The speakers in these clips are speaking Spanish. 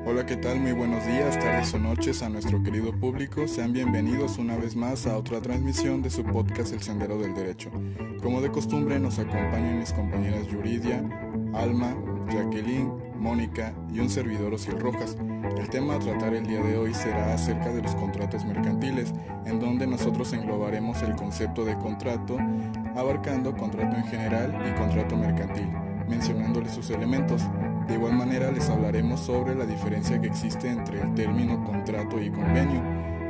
Hola, ¿qué tal? Muy buenos días, tardes o noches a nuestro querido público. Sean bienvenidos una vez más a otra transmisión de su podcast El Sendero del Derecho. Como de costumbre nos acompañan mis compañeras Yuridia, Alma, Jacqueline, Mónica y un servidor Ociel Rojas. El tema a tratar el día de hoy será acerca de los contratos mercantiles, en donde nosotros englobaremos el concepto de contrato, abarcando contrato en general y contrato mercantil, mencionándoles sus elementos. De igual manera les hablaremos sobre la diferencia que existe entre el término contrato y convenio.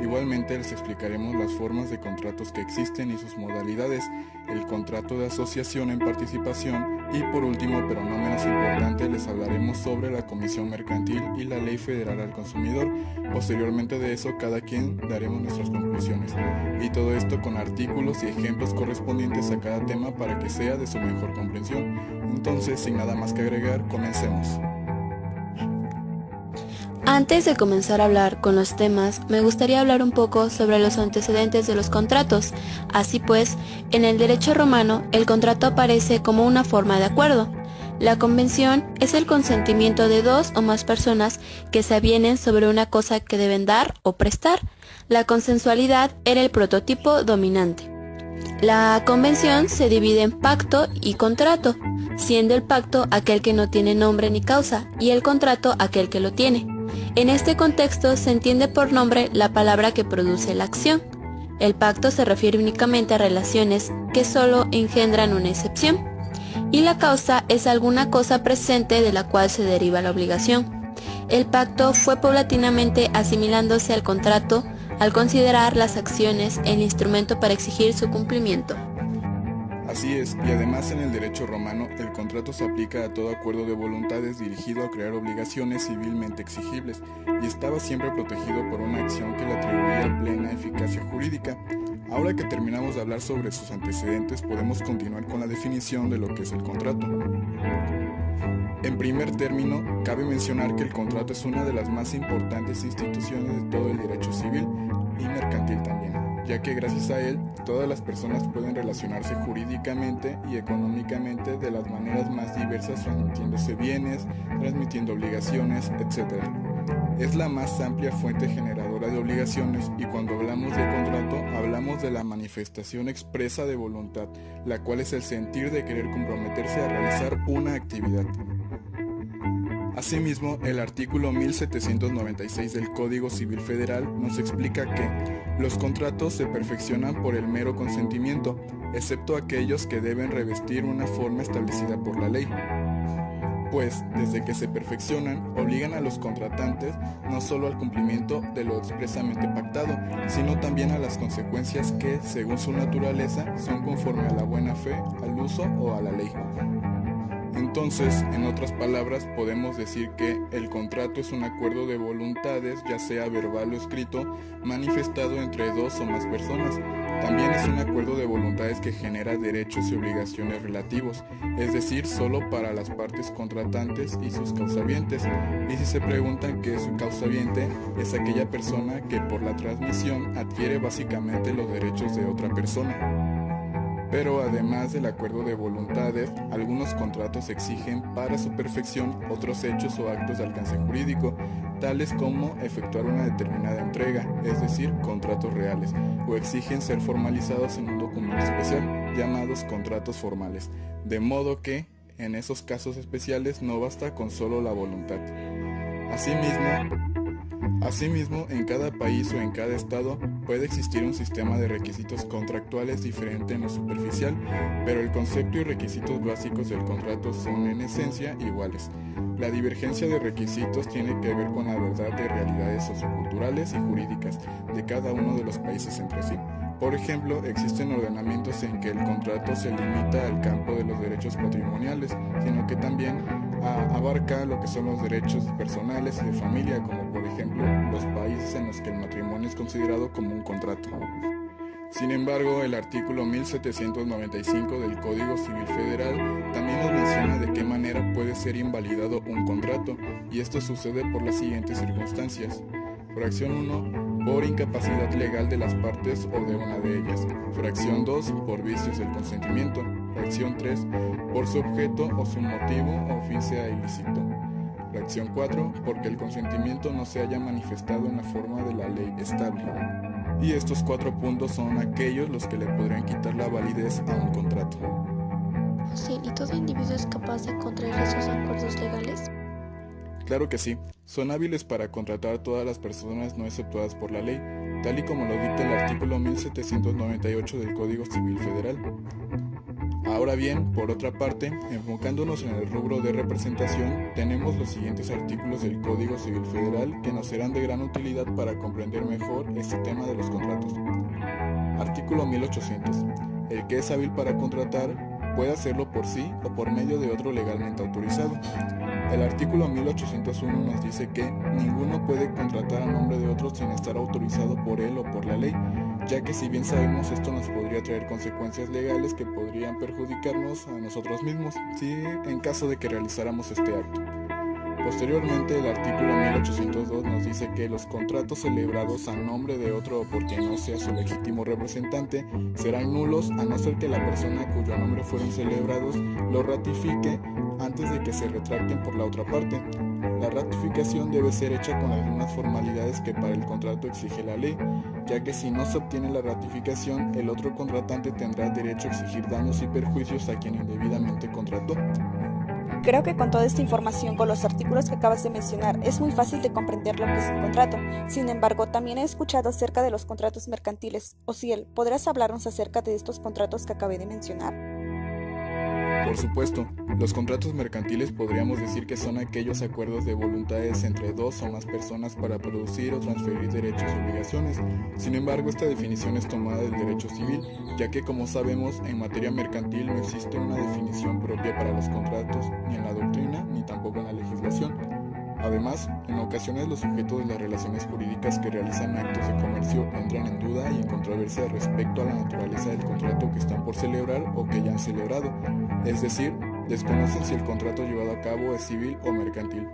Igualmente les explicaremos las formas de contratos que existen y sus modalidades, el contrato de asociación en participación y por último, pero no menos importante, les hablaremos sobre la Comisión Mercantil y la Ley Federal al Consumidor. Posteriormente de eso, cada quien daremos nuestras conclusiones. Y todo esto con artículos y ejemplos correspondientes a cada tema para que sea de su mejor comprensión. Entonces, sin nada más que agregar, comencemos. Antes de comenzar a hablar con los temas, me gustaría hablar un poco sobre los antecedentes de los contratos. Así pues, en el derecho romano, el contrato aparece como una forma de acuerdo. La convención es el consentimiento de dos o más personas que se avienen sobre una cosa que deben dar o prestar. La consensualidad era el prototipo dominante. La convención se divide en pacto y contrato, siendo el pacto aquel que no tiene nombre ni causa y el contrato aquel que lo tiene. En este contexto se entiende por nombre la palabra que produce la acción. El pacto se refiere únicamente a relaciones que solo engendran una excepción, y la causa es alguna cosa presente de la cual se deriva la obligación. El pacto fue paulatinamente asimilándose al contrato al considerar las acciones el instrumento para exigir su cumplimiento. Así es, y además en el derecho romano el contrato se aplica a todo acuerdo de voluntades dirigido a crear obligaciones civilmente exigibles y estaba siempre protegido por una acción que le atribuía plena eficacia jurídica. Ahora que terminamos de hablar sobre sus antecedentes, podemos continuar con la definición de lo que es el contrato. En primer término, cabe mencionar que el contrato es una de las más importantes instituciones de todo el derecho civil y mercantil también, ya que gracias a él todas las personas pueden relacionarse jurídicamente y económicamente de las maneras más diversas, transmitiéndose bienes, transmitiendo obligaciones, etc. Es la más amplia fuente generadora de obligaciones y cuando hablamos de contrato hablamos de la manifestación expresa de voluntad, la cual es el sentir de querer comprometerse a realizar una actividad. Asimismo, el artículo 1796 del Código Civil Federal nos explica que los contratos se perfeccionan por el mero consentimiento, excepto aquellos que deben revestir una forma establecida por la ley. Pues, desde que se perfeccionan, obligan a los contratantes no solo al cumplimiento de lo expresamente pactado, sino también a las consecuencias que, según su naturaleza, son conforme a la buena fe, al uso o a la ley. Entonces, en otras palabras, podemos decir que el contrato es un acuerdo de voluntades, ya sea verbal o escrito, manifestado entre dos o más personas. También es un acuerdo de voluntades que genera derechos y obligaciones relativos, es decir, solo para las partes contratantes y sus causavientes. Y si se preguntan qué es su causaviente, es aquella persona que por la transmisión adquiere básicamente los derechos de otra persona. Pero además del acuerdo de voluntades, algunos contratos exigen para su perfección otros hechos o actos de alcance jurídico, tales como efectuar una determinada entrega, es decir, contratos reales, o exigen ser formalizados en un documento especial, llamados contratos formales, de modo que, en esos casos especiales, no basta con solo la voluntad. Asimismo, en cada país o en cada estado puede existir un sistema de requisitos contractuales diferente en lo superficial, pero el concepto y requisitos básicos del contrato son en esencia iguales. La divergencia de requisitos tiene que ver con la verdad de realidades socioculturales y jurídicas de cada uno de los países entre sí. Por ejemplo, existen ordenamientos en que el contrato se limita al campo de los derechos patrimoniales, sino que también abarca lo que son los derechos personales y de familia, como por ejemplo los países en los que el matrimonio es considerado como un contrato. Sin embargo, el artículo 1795 del Código Civil Federal también nos menciona de qué manera puede ser invalidado un contrato, y esto sucede por las siguientes circunstancias. Fracción 1, por incapacidad legal de las partes o de una de ellas. Fracción 2, por vicios del consentimiento. Fracción 3, por su objeto o su motivo o fin sea ilícito. Fracción 4. Porque el consentimiento no se haya manifestado en la forma de la ley estable. Y estos 4 puntos son aquellos los que le podrían quitar la validez a un contrato. Sí, ¿y todo individuo es capaz de contraer esos acuerdos legales? Claro que sí, son hábiles para contratar a todas las personas no exceptuadas por la ley, tal y como lo dicta el artículo 1798 del Código Civil Federal. Ahora bien, por otra parte, enfocándonos en el rubro de representación, tenemos los siguientes artículos del Código Civil Federal que nos serán de gran utilidad para comprender mejor este tema de los contratos. Artículo 1800. El que es hábil para contratar puede hacerlo por sí o por medio de otro legalmente autorizado. El artículo 1801 nos dice que ninguno puede contratar a nombre de otro sin estar autorizado por él o por la ley, ya que si bien sabemos esto nos podría traer consecuencias legales que podrían perjudicarnos a nosotros mismos, si en caso de que realizáramos este acto. Posteriormente, el artículo 1802 nos dice que los contratos celebrados a nombre de otro o por quien no sea su legítimo representante serán nulos a no ser que la persona cuyo nombre fueron celebrados lo ratifique antes de que se retracten por la otra parte. La ratificación debe ser hecha con las mismas formalidades que para el contrato exige la ley, ya que si no se obtiene la ratificación, el otro contratante tendrá derecho a exigir daños y perjuicios a quien indebidamente contrató. Creo que con toda esta información, con los artículos que acabas de mencionar, es muy fácil de comprender lo que es un contrato. Sin embargo, también he escuchado acerca de los contratos mercantiles. Osiel, ¿podrás hablarnos acerca de estos contratos que acabé de mencionar? Por supuesto, los contratos mercantiles podríamos decir que son aquellos acuerdos de voluntades entre dos o más personas para producir o transferir derechos y obligaciones. Sin embargo, esta definición es tomada del derecho civil, ya que como sabemos, en materia mercantil no existe una definición propia para los contratos, ni en la doctrina, ni tampoco en la legislación. Además, en ocasiones los sujetos de las relaciones jurídicas que realizan actos de comercio entran en duda y en controversia respecto a la naturaleza del contrato que están por celebrar o que ya han celebrado, es decir, desconocen si el contrato llevado a cabo es civil o mercantil.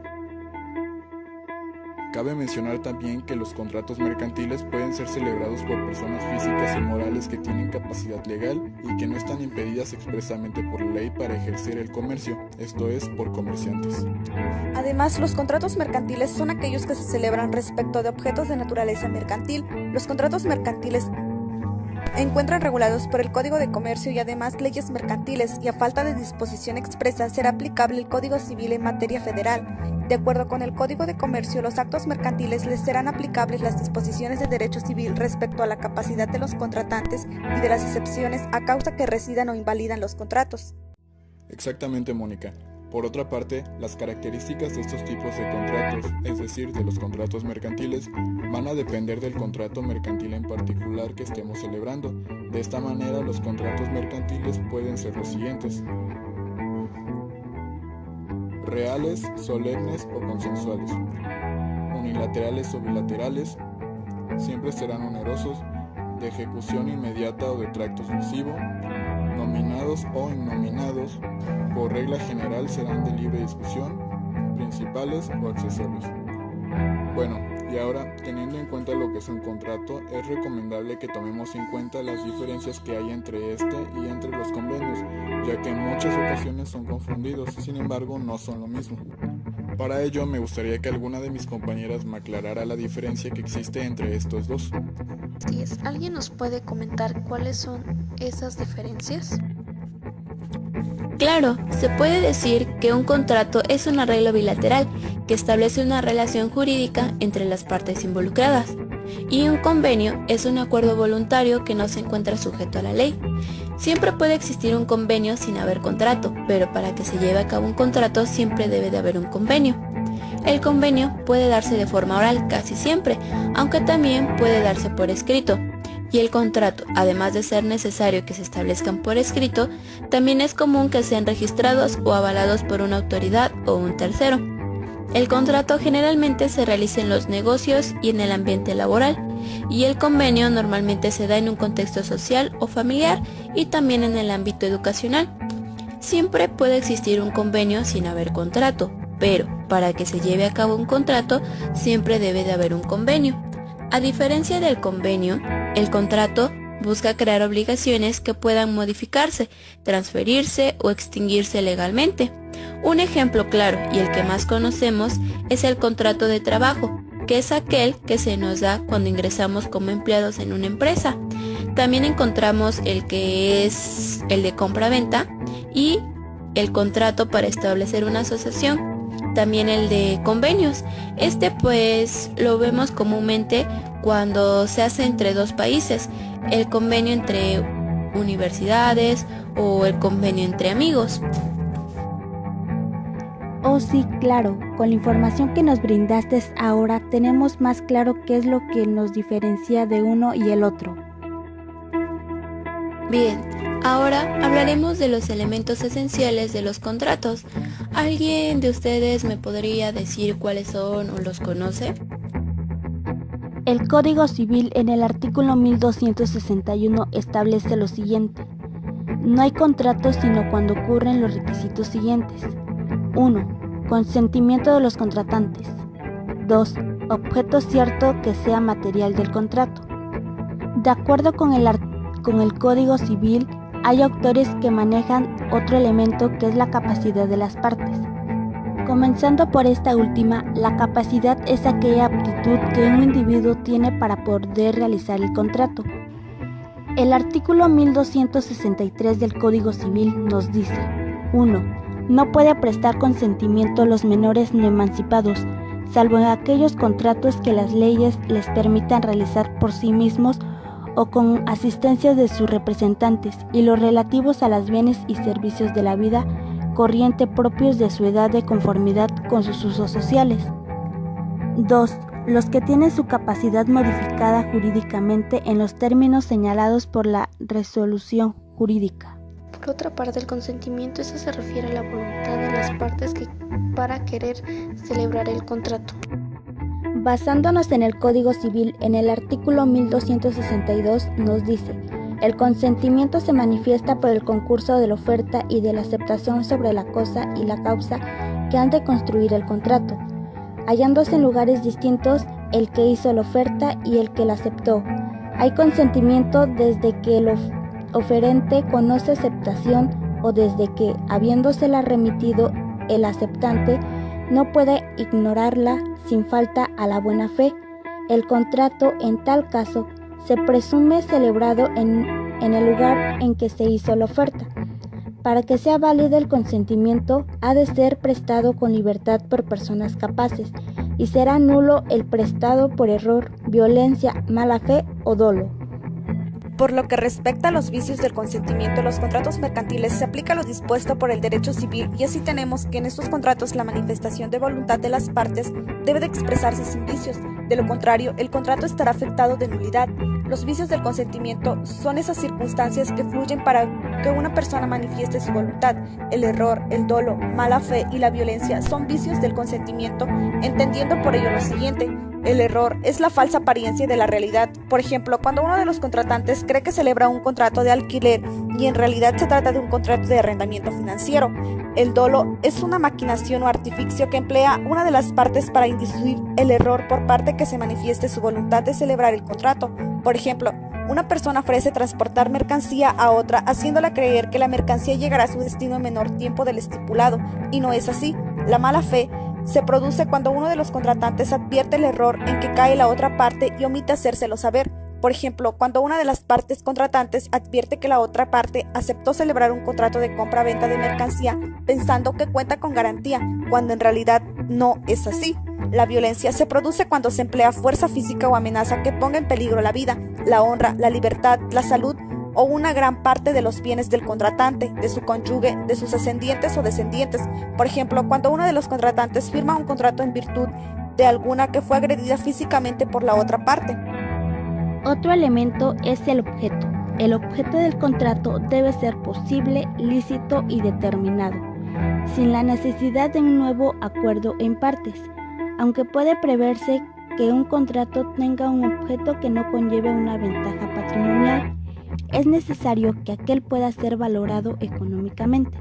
Cabe mencionar también que los contratos mercantiles pueden ser celebrados por personas físicas y morales que tienen capacidad legal y que no están impedidas expresamente por la ley para ejercer el comercio, esto es, por comerciantes. Además, los contratos mercantiles son aquellos que se celebran respecto de objetos de naturaleza mercantil. Los contratos mercantiles encuentran regulados por el Código de Comercio y además leyes mercantiles, y a falta de disposición expresa será aplicable el Código Civil en materia federal. De acuerdo con el Código de Comercio, los actos mercantiles les serán aplicables las disposiciones de derecho civil respecto a la capacidad de los contratantes y de las excepciones a causa que rescidan o invalidan los contratos. Exactamente, Mónica. Por otra parte, las características de estos tipos de contratos, es decir, de los contratos mercantiles, van a depender del contrato mercantil en particular que estemos celebrando. De esta manera, los contratos mercantiles pueden ser los siguientes: reales, solemnes o consensuales, unilaterales o bilaterales, siempre serán onerosos, de ejecución inmediata o de tracto sucesivo, nominados o innominados, por regla general serán de libre discusión, principales o accesorios. Bueno, y ahora, teniendo en cuenta lo que es un contrato, es recomendable que tomemos en cuenta las diferencias que hay entre este y entre los convenios, ya que en muchas ocasiones son confundidos, sin embargo no son lo mismo. Para ello me gustaría que alguna de mis compañeras me aclarara la diferencia que existe entre estos dos. Si ¿alguien nos puede comentar cuáles son esas diferencias? Claro, se puede decir que un contrato es un arreglo bilateral que establece una relación jurídica entre las partes involucradas, y un convenio es un acuerdo voluntario que no se encuentra sujeto a la ley. Siempre puede existir un convenio sin haber contrato, pero para que se lleve a cabo un contrato siempre debe de haber un convenio. El convenio puede darse de forma oral casi siempre, aunque también puede darse por escrito. Y el contrato, además de ser necesario que se establezcan por escrito, también es común que sean registrados o avalados por una autoridad o un tercero. El contrato generalmente se realiza en los negocios y en el ambiente laboral, y el convenio normalmente se da en un contexto social o familiar y también en el ámbito educacional. Siempre puede existir un convenio sin haber contrato, pero para que se lleve a cabo un contrato siempre debe de haber un convenio. A diferencia del convenio, el contrato busca crear obligaciones que puedan modificarse, transferirse o extinguirse legalmente. Un ejemplo claro y el que más conocemos es el contrato de trabajo, que es aquel que se nos da cuando ingresamos como empleados en una empresa. También encontramos el que es el de compra-venta y el contrato para establecer una asociación. También el de convenios. Pues lo vemos comúnmente cuando se hace entre dos países, el convenio entre universidades o el convenio entre amigos. Oh sí, claro, con la información que nos brindaste ahora tenemos más claro qué es lo que nos diferencia de uno y el otro. Bien, ahora hablaremos de los elementos esenciales de los contratos. ¿Alguien de ustedes me podría decir cuáles son o los conoce? El Código Civil en el artículo 1261 establece lo siguiente. No hay contratos sino cuando ocurren los requisitos siguientes. 1. Consentimiento de los contratantes. 2. Objeto cierto que sea material del contrato. De acuerdo con el Código Civil, hay autores que manejan otro elemento que es la capacidad de las partes. Comenzando por esta última, la capacidad es aquella aptitud que un individuo tiene para poder realizar el contrato. El artículo 1263 del Código Civil nos dice: 1. No puede prestar consentimiento los menores no emancipados, salvo en aquellos contratos que las leyes les permitan realizar por sí mismos o con asistencia de sus representantes, y los relativos a los bienes y servicios de la vida corriente propios de su edad de conformidad con sus usos sociales. 2. Los que tienen su capacidad modificada jurídicamente en los términos señalados por la resolución jurídica. Por otra parte, el consentimiento se refiere a la voluntad de las partes para querer celebrar el contrato. Basándonos en el Código Civil, en el artículo 1262 nos dice: el consentimiento se manifiesta por el concurso de la oferta y de la aceptación sobre la cosa y la causa que han de construir el contrato, hallándose en lugares distintos el que hizo la oferta y el que la aceptó. Hay consentimiento desde que el oferente conoce aceptación o desde que, habiéndosela remitido el aceptante, no puede ignorarla sin falta a la buena fe. El contrato, en tal caso, se presume celebrado en el lugar en que se hizo la oferta. Para que sea válido el consentimiento, ha de ser prestado con libertad por personas capaces, y será nulo el prestado por error, violencia, mala fe o dolo. Por lo que respecta a los vicios del consentimiento, los contratos mercantiles se aplica lo dispuesto por el derecho civil, y así tenemos que en estos contratos la manifestación de voluntad de las partes debe de expresarse sin vicios. De lo contrario, el contrato estará afectado de nulidad. Los vicios del consentimiento son esas circunstancias que fluyen para que una persona manifieste su voluntad. El error, el dolo, mala fe y la violencia son vicios del consentimiento, entendiendo por ello lo siguiente. El error es la falsa apariencia de la realidad. Por ejemplo, cuando uno de los contratantes cree que celebra un contrato de alquiler y en realidad se trata de un contrato de arrendamiento financiero. El dolo es una maquinación o artificio que emplea una de las partes para inducir el error por parte que se manifieste su voluntad de celebrar el contrato. Por ejemplo, una persona ofrece transportar mercancía a otra, haciéndola creer que la mercancía llegará a su destino en menor tiempo del estipulado, y no es así. La mala fe se produce cuando uno de los contratantes advierte el error en que cae la otra parte y omite hacérselo saber. Por ejemplo, cuando una de las partes contratantes advierte que la otra parte aceptó celebrar un contrato de compra-venta de mercancía pensando que cuenta con garantía, cuando en realidad no es así. La violencia se produce cuando se emplea fuerza física o amenaza que ponga en peligro la vida, la honra, la libertad, la salud o una gran parte de los bienes del contratante, de su cónyuge, de sus ascendientes o descendientes. Por ejemplo, cuando uno de los contratantes firma un contrato en virtud de alguna que fue agredida físicamente por la otra parte. Otro elemento es el objeto. El objeto del contrato debe ser posible, lícito y determinado, sin la necesidad de un nuevo acuerdo en partes, aunque puede preverse que un contrato tenga un objeto que no conlleve una ventaja patrimonial. Es necesario que aquel pueda ser valorado económicamente.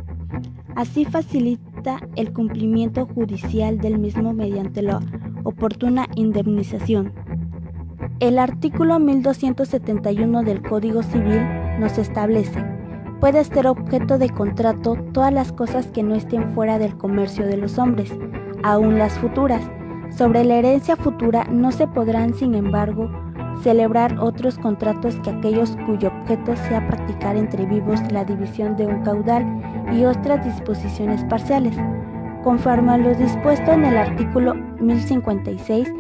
Así facilita el cumplimiento judicial del mismo mediante la oportuna indemnización. El artículo 1271 del Código Civil nos establece: puede ser objeto de contrato todas las cosas que no estén fuera del comercio de los hombres, aun las futuras. Sobre la herencia futura no se podrán, sin embargo, celebrar otros contratos que aquellos cuyo objeto sea practicar entre vivos la división de un caudal y otras disposiciones parciales, conforme a lo dispuesto en el artículo 1056,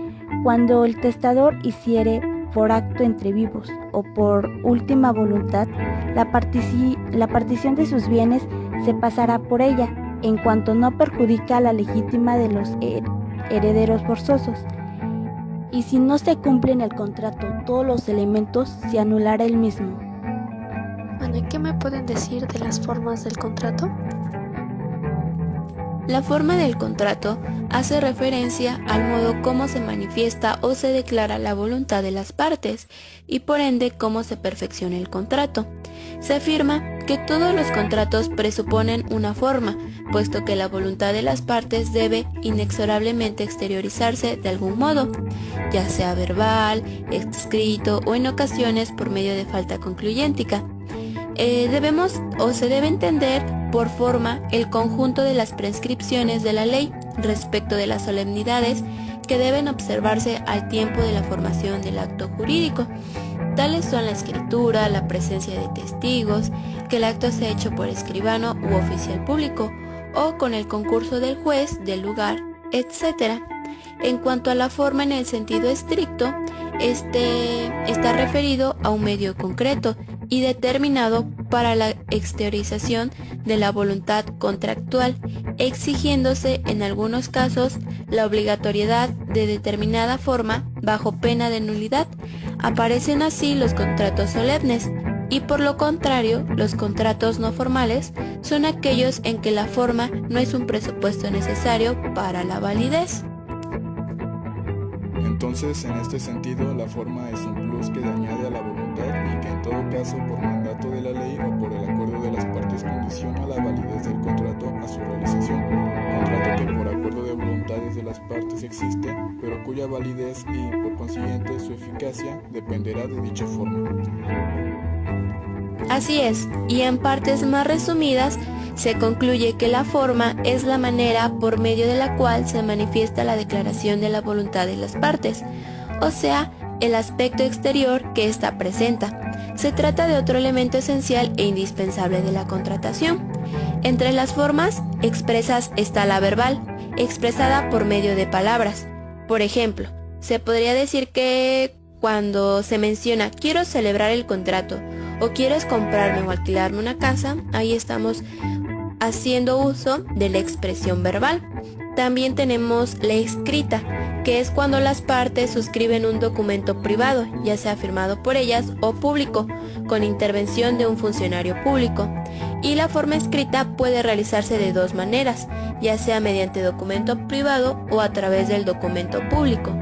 cuando el testador hiciere por acto entre vivos o por última voluntad, la partición de sus bienes se pasará por ella, en cuanto no perjudica a la legítima de los herederos forzosos. Y si no se cumple en el contrato todos los elementos, se anulará el mismo. Bueno, ¿y qué me pueden decir de las formas del contrato? La forma del contrato hace referencia al modo como se manifiesta o se declara la voluntad de las partes y por ende cómo se perfecciona el contrato. Se afirma que todos los contratos presuponen una forma, puesto que la voluntad de las partes debe inexorablemente exteriorizarse de algún modo, ya sea verbal, escrito o en ocasiones por medio de falta concluyéntica. Se debe entender por forma el conjunto de las prescripciones de la ley respecto de las solemnidades que deben observarse al tiempo de la formación del acto jurídico. Tales son la escritura, la presencia de testigos, que el acto sea hecho por escribano u oficial público o con el concurso del juez del lugar, etc. En cuanto a la forma en el sentido estricto, está referido a un medio concreto y determinado para la exteriorización de la voluntad contractual, exigiéndose en algunos casos la obligatoriedad de determinada forma bajo pena de nulidad. Aparecen así los contratos solemnes, y por lo contrario, los contratos no formales son aquellos en que la forma no es un presupuesto necesario para la validez. Entonces, en este sentido, la forma es un plus que le añade a la voluntad y que en todo caso, por mandato de la ley o por el acuerdo de las partes, condiciona la validez del contrato a su realización. Contrato que por acuerdo de voluntades de las partes existe, pero cuya validez y, por consiguiente, su eficacia dependerá de dicha forma. Así es, y en partes más resumidas, se concluye que la forma es la manera por medio de la cual se manifiesta la declaración de la voluntad de las partes, o sea, el aspecto exterior que ésta presenta. Se trata de otro elemento esencial e indispensable de la contratación. Entre las formas expresas está la verbal, expresada por medio de palabras. Por ejemplo, se podría decir que cuando se menciona quiero celebrar el contrato o quieres comprarme o alquilarme una casa, ahí estamos haciendo uso de la expresión verbal. También tenemos la escrita, que es cuando las partes suscriben un documento privado, ya sea firmado por ellas o público, con intervención de un funcionario público. Y la forma escrita puede realizarse de dos maneras, ya sea mediante documento privado o a través del documento público.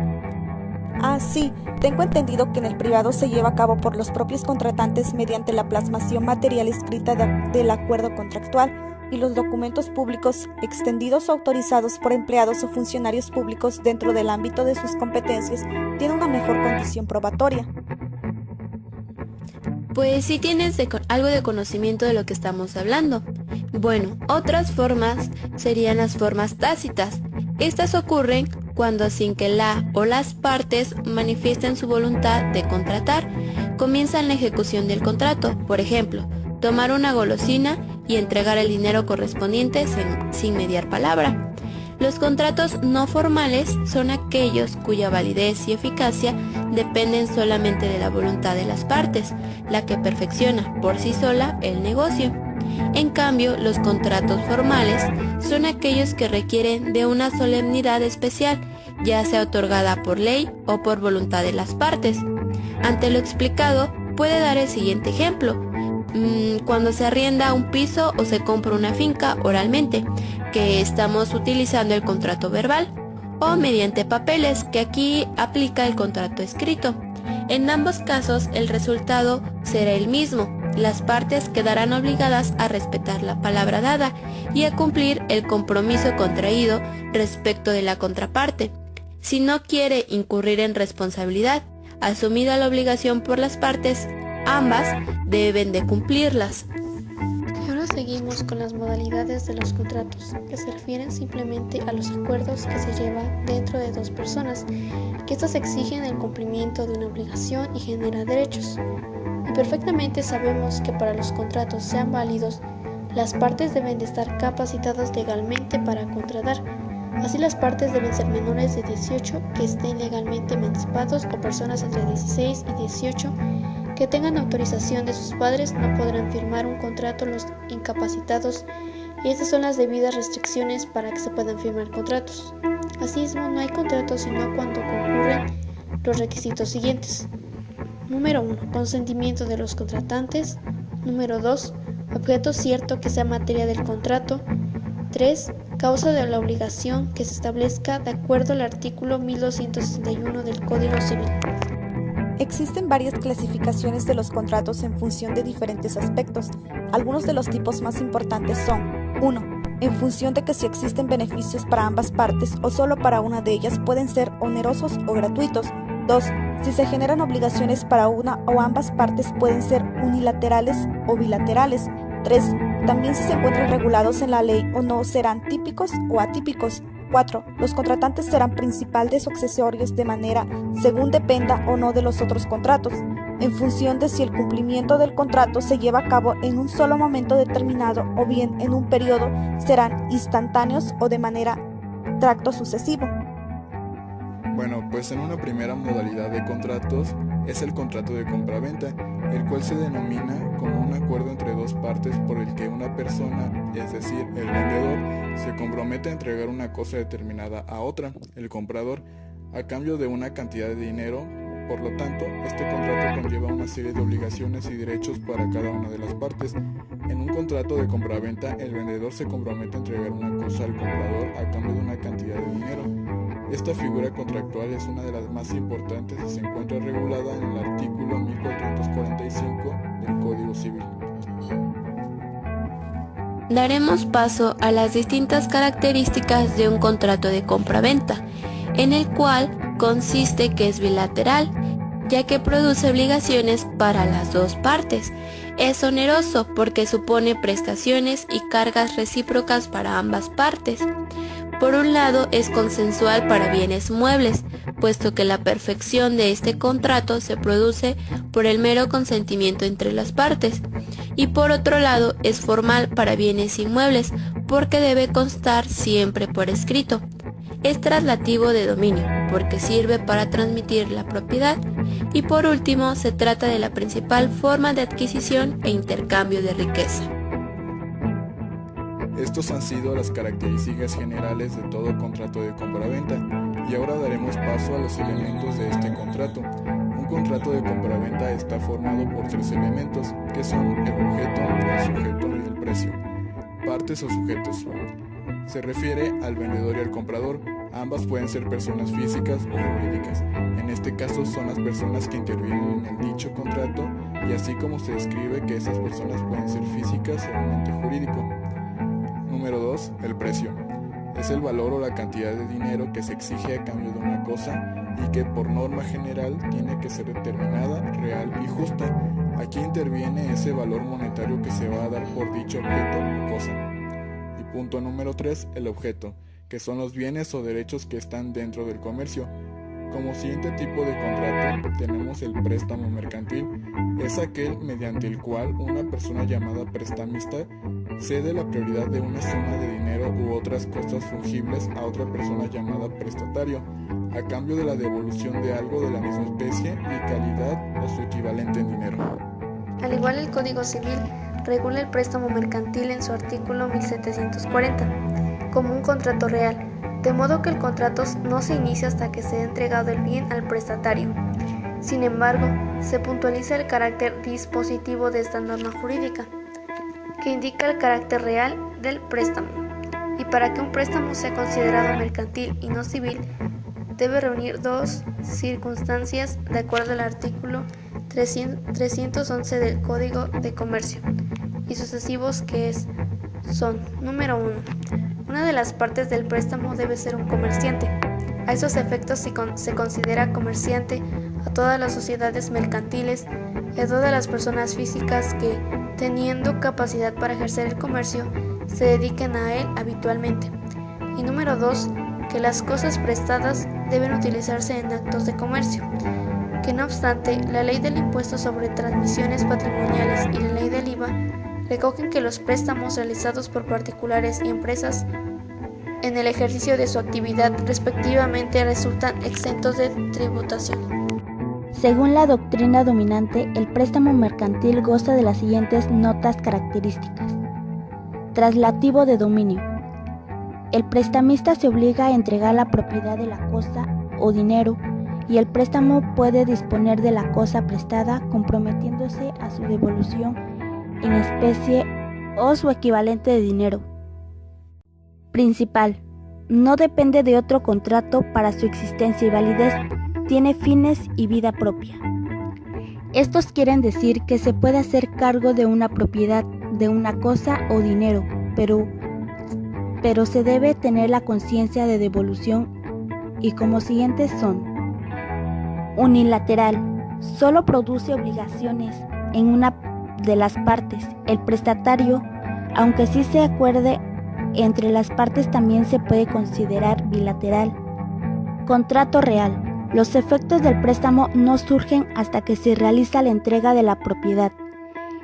Ah, sí, tengo entendido que en el privado se lleva a cabo por los propios contratantes mediante la plasmación material escrita del acuerdo contractual, y los documentos públicos extendidos o autorizados por empleados o funcionarios públicos dentro del ámbito de sus competencias tienen una mejor condición probatoria. Pues sí tienes algo de conocimiento de lo que estamos hablando. Bueno, otras formas serían las formas tácitas. Estas ocurren cuando sin que la o las partes manifiesten su voluntad de contratar, comienzan la ejecución del contrato. Por ejemplo, tomar una golosina y entregar el dinero correspondiente sin mediar palabra. Los contratos no formales son aquellos cuya validez y eficacia dependen solamente de la voluntad de las partes, la que perfecciona por sí sola el negocio. En cambio, los contratos formales son aquellos que requieren de una solemnidad especial, ya sea otorgada por ley o por voluntad de las partes. Ante lo explicado, puede dar el siguiente ejemplo. Cuando se arrienda un piso o se compra una finca oralmente, que estamos utilizando el contrato verbal, o mediante papeles, que aquí aplica el contrato escrito. En ambos casos el resultado será el mismo. Las partes quedarán obligadas a respetar la palabra dada y a cumplir el compromiso contraído respecto de la contraparte. Si no quiere incurrir en responsabilidad, Asumida la obligación por las partes, ambas deben de cumplirlas. Y ahora seguimos con las modalidades de los contratos, que se refieren simplemente a los acuerdos que se llevan dentro de dos personas, que éstas exigen el cumplimiento de una obligación y generan derechos. Y perfectamente sabemos que para los contratos sean válidos, las partes deben de estar capacitadas legalmente para contratar. Así las partes deben ser menores de 18 que estén legalmente emancipados o personas entre 16 y 18 que tengan autorización de sus padres. No podrán firmar un contrato los incapacitados, y estas son las debidas restricciones para que se puedan firmar contratos. Asimismo, no hay contratos sino cuando concurren los requisitos siguientes. Número 1. Consentimiento de los contratantes. Número 2. Objeto cierto que sea materia del contrato. 3. Causa de la obligación que se establezca de acuerdo al artículo 1261 del Código Civil. Existen varias clasificaciones de los contratos en función de diferentes aspectos. Algunos de los tipos más importantes son: 1. En función de que si existen beneficios para ambas partes o solo para una de ellas, pueden ser onerosos o gratuitos. 2. Si se generan obligaciones para una o ambas partes, pueden ser unilaterales o bilaterales. 3. También si se encuentran regulados en la ley o no, serán típicos o atípicos. 4. Los contratantes serán principales o accesorios de manera según dependa o no de los otros contratos, en función de si el cumplimiento del contrato se lleva a cabo en un solo momento determinado o bien en un periodo, serán instantáneos o de manera tracto sucesivo. Bueno, pues en una primera modalidad de contratos es el contrato de compraventa, el cual se denomina como un acuerdo entre dos partes por el que una persona, es decir, el vendedor, se compromete a entregar una cosa determinada a otra, el comprador, a cambio de una cantidad de dinero. Por lo tanto, este contrato conlleva una serie de obligaciones y derechos para cada una de las partes. En un contrato de compraventa, el vendedor se compromete a entregar una cosa al comprador a cambio de una cantidad de dinero. Esta figura contractual es una de las más importantes y se encuentra regulada en el artículo 1445 del Código Civil. Daremos paso a las distintas características de un contrato de compraventa, en el cual consiste que es bilateral, ya que produce obligaciones para las dos partes. Es oneroso porque supone prestaciones y cargas recíprocas para ambas partes. Por un lado, es consensual para bienes muebles, puesto que la perfección de este contrato se produce por el mero consentimiento entre las partes. Y por otro lado, es formal para bienes inmuebles, porque debe constar siempre por escrito. Es traslativo de dominio, porque sirve para transmitir la propiedad. Y por último, se trata de la principal forma de adquisición e intercambio de riqueza. Estos han sido las características generales de todo contrato de compraventa, y ahora daremos paso a los elementos de este contrato. Un contrato de compraventa está formado por tres elementos, que son el objeto, el sujeto y el precio. Partes o sujetos. Se refiere al vendedor y al comprador. Ambas pueden ser personas físicas o jurídicas. En este caso son las personas que intervienen en el dicho contrato, y así como se describe que esas personas pueden ser físicas o un ente jurídico. Número 2. El precio. Es el valor o la cantidad de dinero que se exige a cambio de una cosa y que por norma general tiene que ser determinada, real y justa. Aquí interviene ese valor monetario que se va a dar por dicho objeto o cosa. Y punto número 3. El objeto, que son los bienes o derechos que están dentro del comercio. Como siguiente tipo de contrato tenemos el préstamo mercantil. Es aquel mediante el cual una persona llamada prestamista cede la prioridad de una suma de dinero u otras cosas fungibles a otra persona llamada prestatario, a cambio de la devolución de algo de la misma especie y calidad o su equivalente en dinero. Al igual, el Código Civil regula el préstamo mercantil en su artículo 1740 como un contrato real, de modo que el contrato no se inicia hasta que se ha entregado el bien al prestatario. Sin embargo, se puntualiza el carácter dispositivo de esta norma jurídica, que indica el carácter real del préstamo, y para que un préstamo sea considerado mercantil y no civil, debe reunir dos circunstancias de acuerdo al artículo 311 del Código de Comercio y sucesivos, que son: número 1. Una de las partes del préstamo debe ser un comerciante. A esos efectos se considera comerciante a todas las sociedades mercantiles y a todas las personas físicas que, teniendo capacidad para ejercer el comercio, se dediquen a él habitualmente. Y número 2, que las cosas prestadas deben utilizarse en actos de comercio, que no obstante, la ley del impuesto sobre transmisiones patrimoniales y la ley del IVA recogen que los préstamos realizados por particulares y empresas en el ejercicio de su actividad respectivamente resultan exentos de tributación. Según la doctrina dominante, el préstamo mercantil goza de las siguientes notas características. Traslativo de dominio. El prestamista se obliga a entregar la propiedad de la cosa o dinero y el préstamo puede disponer de la cosa prestada comprometiéndose a su devolución en especie o su equivalente de dinero. Principal. No depende de otro contrato para su existencia y validez. Tiene fines y vida propia. Estos quieren decir que se puede hacer cargo de una propiedad, de una cosa o dinero, pero se debe tener la conciencia de devolución y como siguientes son: unilateral, solo produce obligaciones en una de las partes. El prestatario, aunque sí se acuerde entre las partes, también se puede considerar bilateral. Contrato real. Los efectos del préstamo no surgen hasta que se realiza la entrega de la propiedad.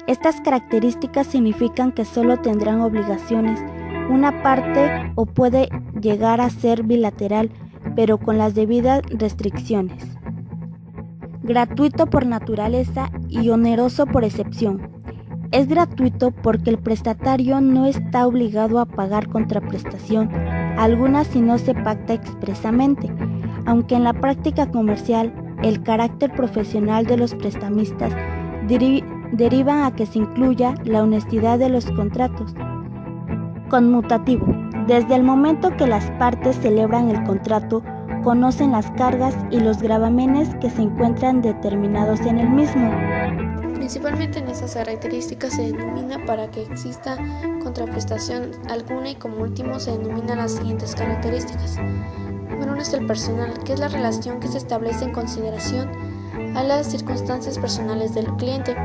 Estas características significan que solo tendrán obligaciones una parte o puede llegar a ser bilateral, pero con las debidas restricciones. Gratuito por naturaleza y oneroso por excepción. Es gratuito porque el prestatario no está obligado a pagar contraprestación alguna si no se pacta expresamente, aunque en la práctica comercial el carácter profesional de los prestamistas deriva a que se incluya la honestidad de los contratos. Conmutativo. Desde el momento que las partes celebran el contrato, conocen las cargas y los gravámenes que se encuentran determinados en el mismo. Principalmente en esas características se denomina para que exista contraprestación alguna y como último se denominan las siguientes características. Número 1 es el personal, que es la relación que se establece en consideración a las circunstancias personales del cliente.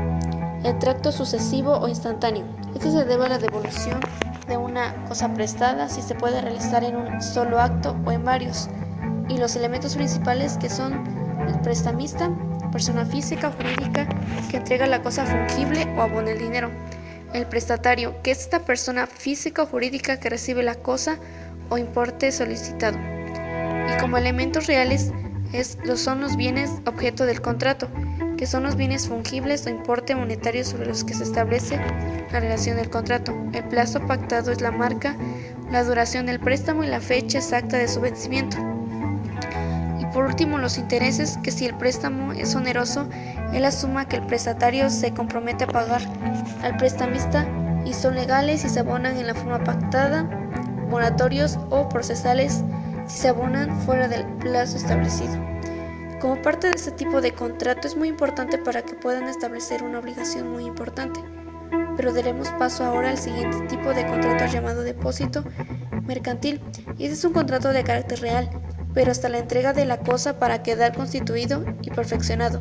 El tracto sucesivo o instantáneo. Este se debe a la devolución de una cosa prestada si se puede realizar en un solo acto o en varios. Y los elementos principales que son el prestamista, persona física o jurídica que entrega la cosa fungible o abona el dinero. El prestatario, que es esta persona física o jurídica que recibe la cosa o importe solicitado. Y como elementos reales son los bienes objeto del contrato, que son los bienes fungibles o importe monetario sobre los que se establece la relación del contrato. El plazo pactado es la marca, la duración del préstamo y la fecha exacta de su vencimiento. Y por último, los intereses, que si el préstamo es oneroso, es la suma que el prestatario se compromete a pagar al prestamista y son legales si se abonan en la forma pactada, moratorios o procesales si se abonan fuera del plazo establecido. Como parte de este tipo de contrato es muy importante para que puedan establecer una obligación muy importante. Pero daremos paso ahora al siguiente tipo de contrato llamado depósito mercantil. Y este es un contrato de carácter real, pero hasta la entrega de la cosa para quedar constituido y perfeccionado,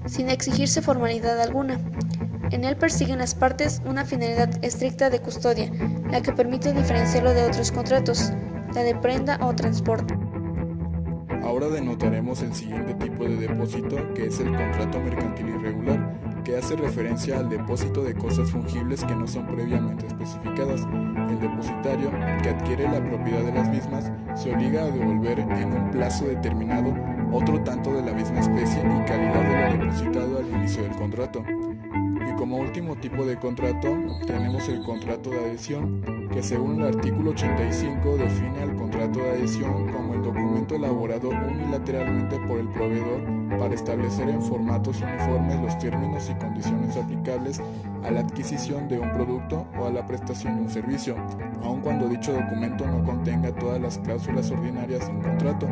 sin exigirse formalidad alguna. En él persiguen las partes una finalidad estricta de custodia, la que permite diferenciarlo de otros contratos, la de prenda o transporte. Ahora denotaremos el siguiente tipo de depósito, que es el contrato mercantil irregular, que hace referencia al depósito de cosas fungibles que no son previamente especificadas. El depositario, que adquiere la propiedad de las mismas, se obliga a devolver en un plazo determinado otro tanto de la misma especie y calidad de lo depositado al inicio del contrato. Y como último tipo de contrato, tenemos el contrato de adhesión, que según el artículo 85 define al contrato de adhesión como el documento elaborado unilateralmente por el proveedor para establecer en formatos uniformes los términos y condiciones aplicables a la adquisición de un producto o a la prestación de un servicio, aun cuando dicho documento no contenga todas las cláusulas ordinarias de un contrato.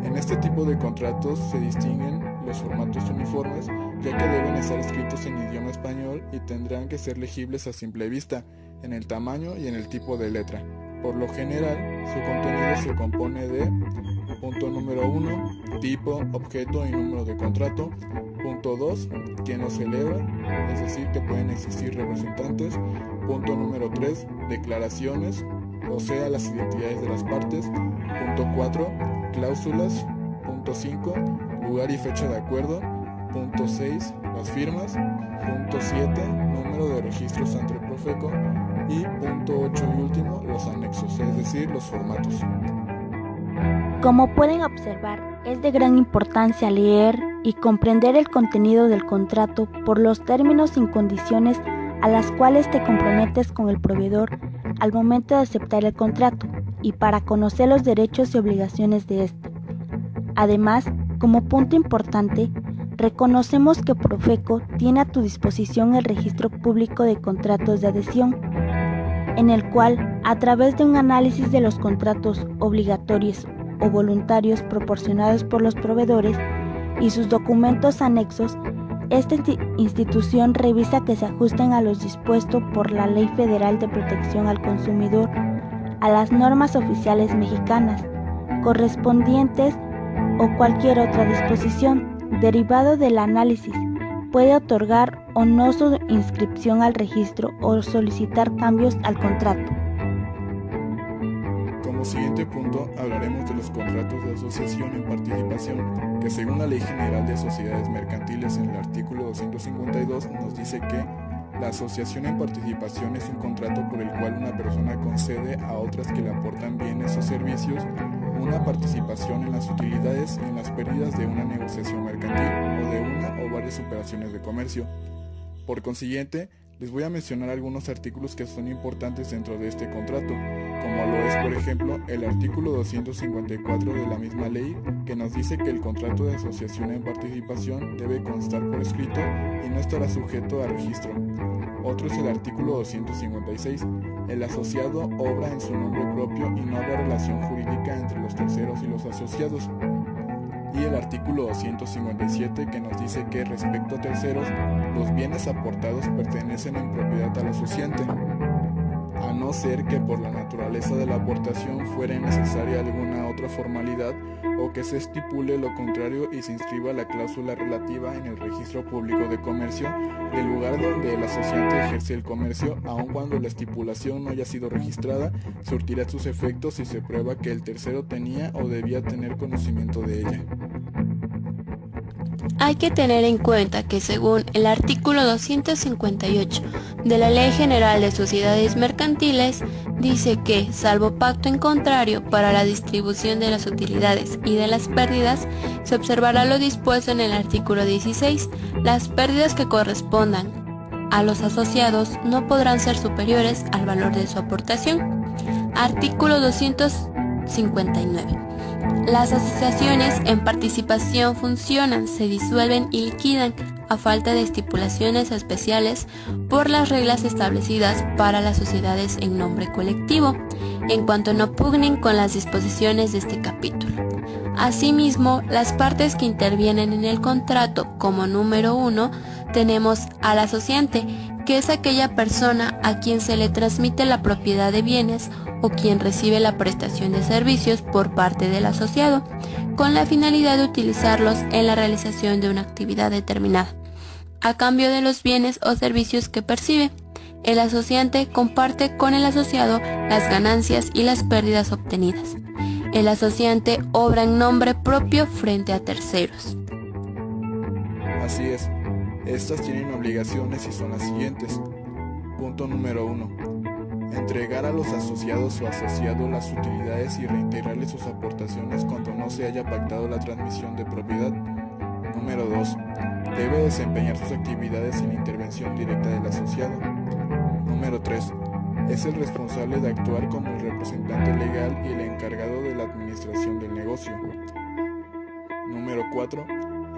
En este tipo de contratos se distinguen los formatos uniformes, ya que deben estar escritos en idioma español y tendrán que ser legibles a simple vista, en el tamaño y en el tipo de letra. Por lo general, su contenido se compone de Punto número 1, tipo, objeto y número de contrato. Punto 2, quién lo celebra, es decir, que pueden existir representantes. Punto número 3, declaraciones, o sea, las identidades de las partes. Punto 4, cláusulas. Punto 5, lugar y fecha de acuerdo. Punto 6, las firmas. Punto 7, número de registros ante Profeco. Y punto 8 y último, los anexos, es decir, los formatos. Como pueden observar, es de gran importancia leer y comprender el contenido del contrato por los términos y condiciones a las cuales te comprometes con el proveedor al momento de aceptar el contrato y para conocer los derechos y obligaciones de este. Además, como punto importante, reconocemos que Profeco tiene a tu disposición el registro público de contratos de adhesión, en el cual, a través de un análisis de los contratos obligatorios o voluntarios proporcionados por los proveedores y sus documentos anexos, esta institución revisa que se ajusten a los dispuestos por la Ley Federal de Protección al Consumidor, a las normas oficiales mexicanas correspondientes o cualquier otra disposición derivado del análisis. Puede otorgar o no su inscripción al registro o solicitar cambios al contrato. Como siguiente punto, hablaremos de los contratos de asociación en participación, que según la Ley General de Sociedades Mercantiles en el artículo 252 nos dice que la asociación en participación es un contrato por el cual una persona concede a otras que le aportan bienes o servicios una participación en las utilidades y en las pérdidas de una negociación mercantil o de una o varias operaciones de comercio. Por consiguiente, les voy a mencionar algunos artículos que son importantes dentro de este contrato, como lo es, por ejemplo, el artículo 254 de la misma ley, que nos dice que el contrato de asociación en participación debe constar por escrito y no estará sujeto a registro. Otro es el artículo 256. El asociado obra en su nombre propio y no habrá relación jurídica entre los terceros y los asociados. Y el artículo 257 que nos dice que respecto a terceros, los bienes aportados pertenecen en propiedad al asociante, a no ser que por la naturaleza de la aportación fuera necesaria alguna otra formalidad o que se estipule lo contrario y se inscriba la cláusula relativa en el registro público de comercio del lugar donde el asociante ejerce el comercio, aun cuando la estipulación no haya sido registrada, surtirá sus efectos si se prueba que el tercero tenía o debía tener conocimiento de ella. Hay que tener en cuenta que según el artículo 258 de la Ley General de Sociedades Mercantiles, dice que, salvo pacto en contrario para la distribución de las utilidades y de las pérdidas, se observará lo dispuesto en el artículo 16. Las pérdidas que correspondan a los asociados no podrán ser superiores al valor de su aportación. Artículo 259. Las asociaciones en participación funcionan, se disuelven y liquidan a falta de estipulaciones especiales por las reglas establecidas para las sociedades en nombre colectivo, en cuanto no pugnen con las disposiciones de este capítulo. Asimismo, las partes que intervienen en el contrato, como número 1, tenemos al asociante, que es aquella persona a quien se le transmite la propiedad de bienes o quien recibe la prestación de servicios por parte del asociado, con la finalidad de utilizarlos en la realización de una actividad determinada, a cambio de los bienes o servicios que percibe. El asociante comparte con el asociado las ganancias y las pérdidas obtenidas. El asociante obra en nombre propio frente a terceros. Así es, estas tienen obligaciones y son las siguientes. Punto número 1. Entregar a los asociados o asociado las utilidades y reintegrarles sus aportaciones cuando no se haya pactado la transmisión de propiedad. Número 2. Debe desempeñar sus actividades sin intervención directa del asociado. Número 3. Es el responsable de actuar como el representante legal y el encargado de la administración del negocio. Número 4.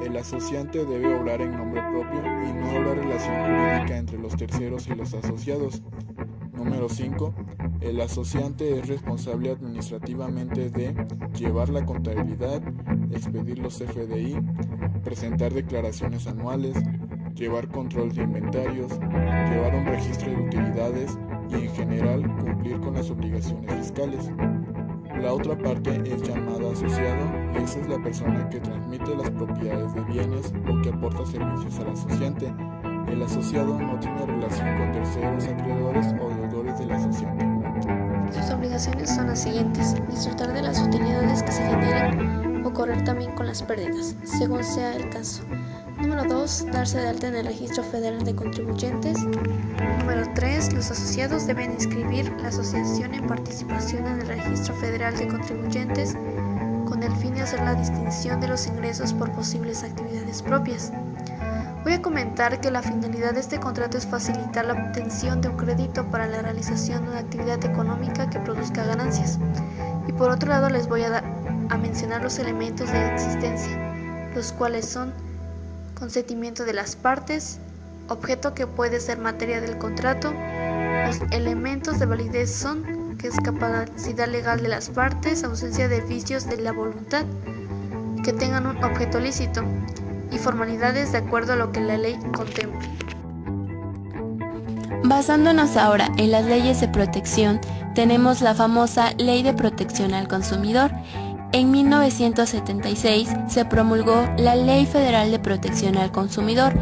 El asociante debe obrar en nombre propio y no habrá relación jurídica entre los terceros y los asociados. Número 5. El asociante es responsable administrativamente de llevar la contabilidad, expedir los CFDI, presentar declaraciones anuales, llevar control de inventarios, llevar un registro de utilidades y en general cumplir con las obligaciones fiscales. La otra parte es llamada asociado, esa es la persona que transmite las propiedades de bienes o que aporta servicios al asociante. El asociado no tiene relación con terceros acreedores o deudores del asociante. Sus obligaciones son las siguientes: disfrutar de las utilidades que se generen o correr también con las pérdidas, según sea el caso. Número 2. Darse de alta en el Registro Federal de Contribuyentes. Número 3. Los asociados deben inscribir la asociación en participación en el Registro Federal de Contribuyentes con el fin de hacer la distinción de los ingresos por posibles actividades propias. Voy a comentar que la finalidad de este contrato es facilitar la obtención de un crédito para la realización de una actividad económica que produzca ganancias. Y por otro lado les voy a mencionar los elementos de existencia, los cuales son consentimiento de las partes, objeto que puede ser materia del contrato. Los elementos de validez son que es capacidad legal de las partes, ausencia de vicios de la voluntad, que tengan un objeto lícito y formalidades de acuerdo a lo que la ley contemple. Basándonos ahora en las leyes de protección, tenemos la famosa Ley de Protección al Consumidor. En 1976 se promulgó la Ley Federal de Protección al Consumidor,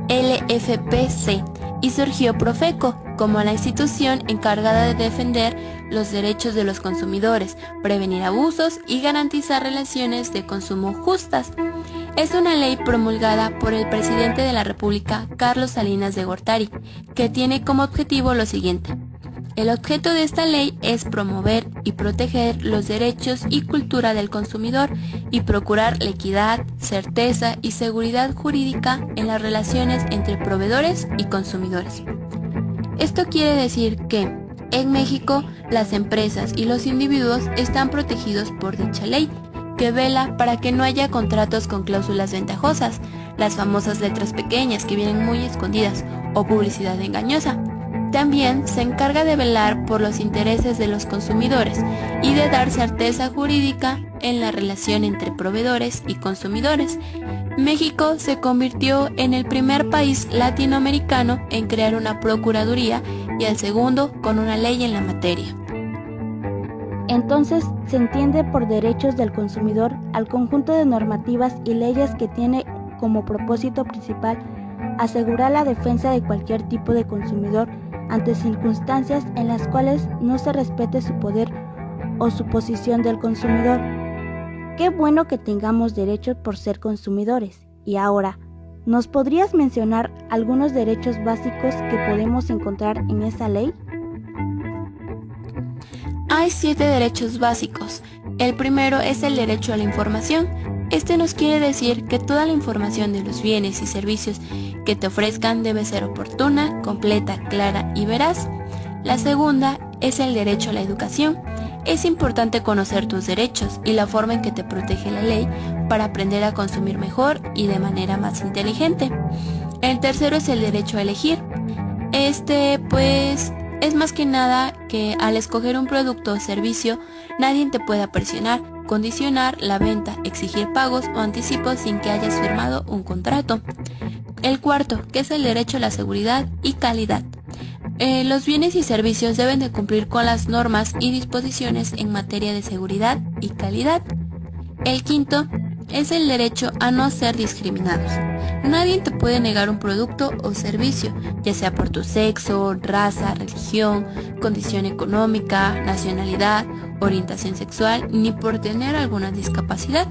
LFPC, y surgió Profeco como la institución encargada de defender los derechos de los consumidores, prevenir abusos y garantizar relaciones de consumo justas. Es una ley promulgada por el presidente de la República, Carlos Salinas de Gortari, que tiene como objetivo lo siguiente. El objeto de esta ley es promover y proteger los derechos y cultura del consumidor y procurar la equidad, certeza y seguridad jurídica en las relaciones entre proveedores y consumidores. Esto quiere decir que, en México, las empresas y los individuos están protegidos por dicha ley, que vela para que no haya contratos con cláusulas ventajosas, las famosas letras pequeñas que vienen muy escondidas, o publicidad engañosa. También se encarga de velar por los intereses de los consumidores y de dar certeza jurídica en la relación entre proveedores y consumidores. México se convirtió en el primer país latinoamericano en crear una procuraduría y el segundo con una ley en la materia. Entonces, se entiende por derechos del consumidor al conjunto de normativas y leyes que tiene como propósito principal asegurar la defensa de cualquier tipo de consumidor ante circunstancias en las cuales no se respete su poder o su posición del consumidor. Qué bueno que tengamos derechos por ser consumidores. Y ahora, ¿nos podrías mencionar algunos derechos básicos que podemos encontrar en esa ley? Hay 7 derechos básicos. El primero es el derecho a la información. Este nos quiere decir que toda la información de los bienes y servicios que te ofrezcan debe ser oportuna, completa, clara y veraz. La segunda es el derecho a la educación. Es importante conocer tus derechos y la forma en que te protege la ley para aprender a consumir mejor y de manera más inteligente. El tercero es el derecho a elegir. Es más que nada que al escoger un producto o servicio, nadie te pueda presionar, condicionar la venta, exigir pagos o anticipos sin que hayas firmado un contrato. El cuarto, que es el derecho a la seguridad y calidad. Los bienes y servicios deben de cumplir con las normas y disposiciones en materia de seguridad y calidad. El quinto es el derecho a no ser discriminados. Nadie te puede negar un producto o servicio, ya sea por tu sexo, raza, religión, condición económica, nacionalidad, orientación sexual, ni por tener alguna discapacidad.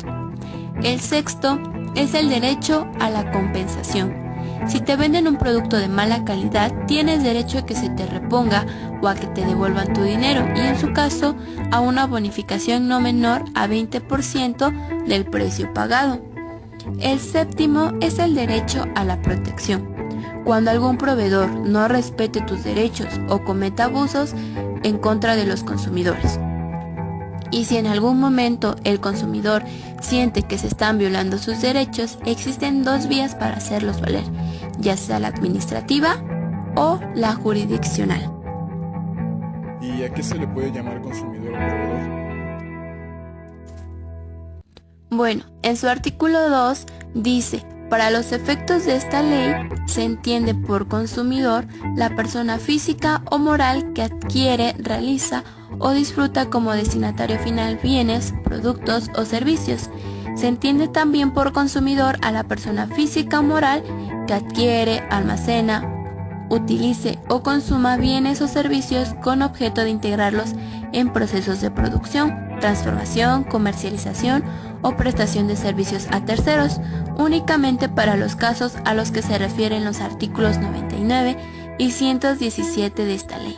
El sexto es el derecho a la compensación. Si te venden un producto de mala calidad, tienes derecho a que se te reponga o a que te devuelvan tu dinero y en su caso a una bonificación no menor a 20% del precio pagado. El séptimo es el derecho a la protección. Cuando algún proveedor no respete tus derechos o cometa abusos en contra de los consumidores. Y si en algún momento el consumidor siente que se están violando sus derechos, existen 2 vías para hacerlos valer, ya sea la administrativa o la jurisdiccional. ¿Y a qué se le puede llamar consumidor o proveedor? Bueno, en su artículo 2 dice: para los efectos de esta ley se entiende por consumidor la persona física o moral que adquiere, realiza o disfruta como destinatario final bienes, productos o servicios. Se entiende también por consumidor a la persona física o moral que adquiere, almacena, utilice o consuma bienes o servicios con objeto de integrarlos en procesos de producción, transformación, comercialización o prestación de servicios a terceros, únicamente para los casos a los que se refieren los artículos 99 y 117 de esta ley.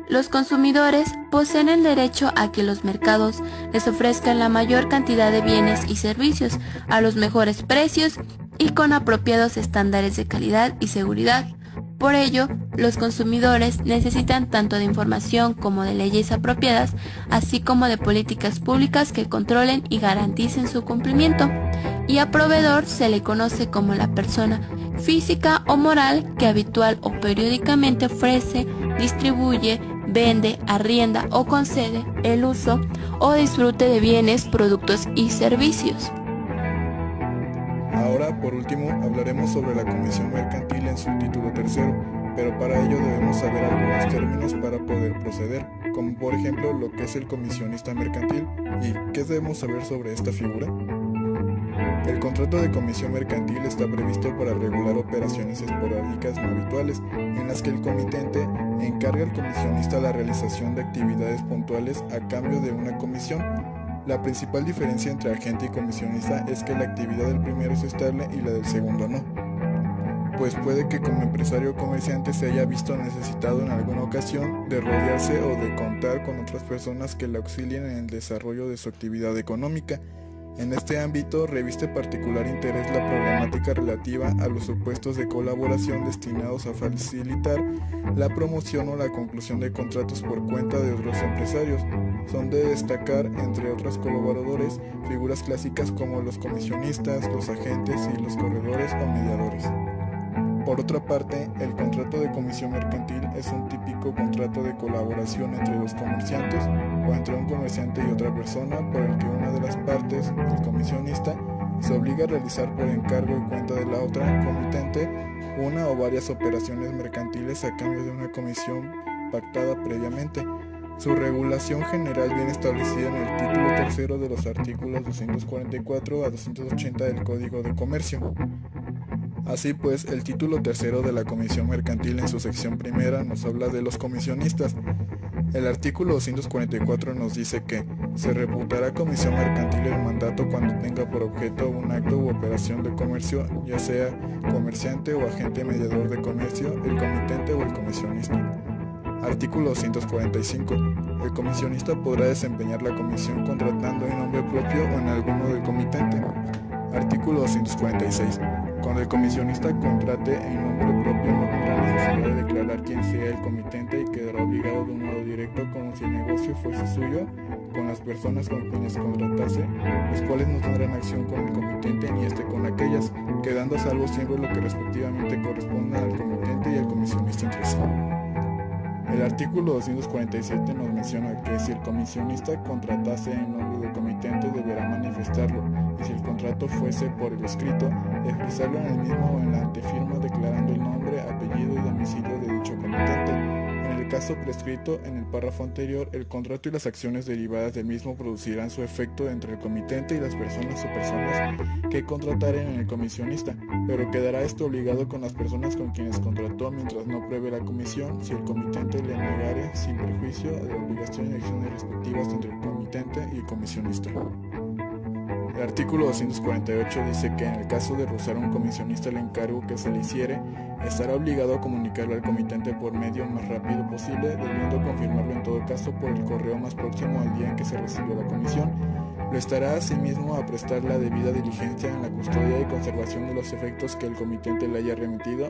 Los consumidores poseen el derecho a que los mercados les ofrezcan la mayor cantidad de bienes y servicios a los mejores precios y con apropiados estándares de calidad y seguridad. Por ello, los consumidores necesitan tanto de información como de leyes apropiadas, así como de políticas públicas que controlen y garanticen su cumplimiento. Y a proveedor se le conoce como la persona física o moral que habitual o periódicamente ofrece, distribuye, vende, arrienda o concede el uso o disfrute de bienes, productos y servicios. Ahora, por último, hablaremos sobre la comisión mercantil en su título tercero, pero para ello debemos saber algunos términos para poder proceder, como por ejemplo lo que es el comisionista mercantil y qué debemos saber sobre esta figura. El contrato de comisión mercantil está previsto para regular operaciones esporádicas no habituales, en las que el comitente encarga al comisionista la realización de actividades puntuales a cambio de una comisión. La principal diferencia entre agente y comisionista es que la actividad del primero es estable y la del segundo no, pues puede que como empresario o comerciante se haya visto necesitado en alguna ocasión de rodearse o de contar con otras personas que le auxilien en el desarrollo de su actividad económica. En este ámbito reviste particular interés la problemática relativa a los supuestos de colaboración destinados a facilitar la promoción o la conclusión de contratos por cuenta de otros empresarios. Son de destacar, entre otros colaboradores, figuras clásicas como los comisionistas, los agentes y los corredores o mediadores. Por otra parte, el contrato de comisión mercantil es un típico contrato de colaboración entre dos comerciantes o entre un comerciante y otra persona por el que una de las partes, el comisionista, se obliga a realizar por encargo y cuenta de la otra comitente una o varias operaciones mercantiles a cambio de una comisión pactada previamente. Su regulación general viene establecida en el título tercero de los artículos 244 a 280 del Código de Comercio. Así pues, el título tercero de la Comisión Mercantil en su sección primera nos habla de los comisionistas. El artículo 244 nos dice que se reputará comisión mercantil el mandato cuando tenga por objeto un acto u operación de comercio, ya sea comerciante o agente mediador de comercio, el comitente o el comisionista. Artículo 245. El comisionista podrá desempeñar la comisión contratando en nombre propio o en alguno del comitente. Artículo 246. Cuando el comisionista contrate en nombre propio no tendrá necesidad de declarar quién sea el comitente y quedará obligado de un modo directo como si el negocio fuese suyo con las personas con quienes contratase, los cuales no tendrán acción con el comitente ni este con aquellas, quedando a salvo siempre lo que respectivamente corresponda al comitente y al comisionista entre sí. El artículo 247 nos menciona que si el comisionista contratase en nombre del comitente deberá manifestarlo, y si el contrato fuese por el escrito, expresarlo en el mismo o en la antefirma declarando el nombre, apellido y domicilio de dicho comitente. En el caso prescrito en el párrafo anterior, el contrato y las acciones derivadas del mismo producirán su efecto entre el comitente y las personas o personas que contrataren en el comisionista, pero quedará esto obligado con las personas con quienes contrató mientras no pruebe la comisión, si el comitente le negare sin perjuicio de la obligación y acciones respectivas entre el comitente y el comisionista. El artículo 248 dice que en el caso de rozar a un comisionista el encargo que se le hiciere, estará obligado a comunicarlo al comitente por medio más rápido posible, debiendo confirmarlo en todo caso por el correo más próximo al día en que se recibió la comisión. Lo estará asimismo a prestar la debida diligencia en la custodia y conservación de los efectos que el comitente le haya remitido,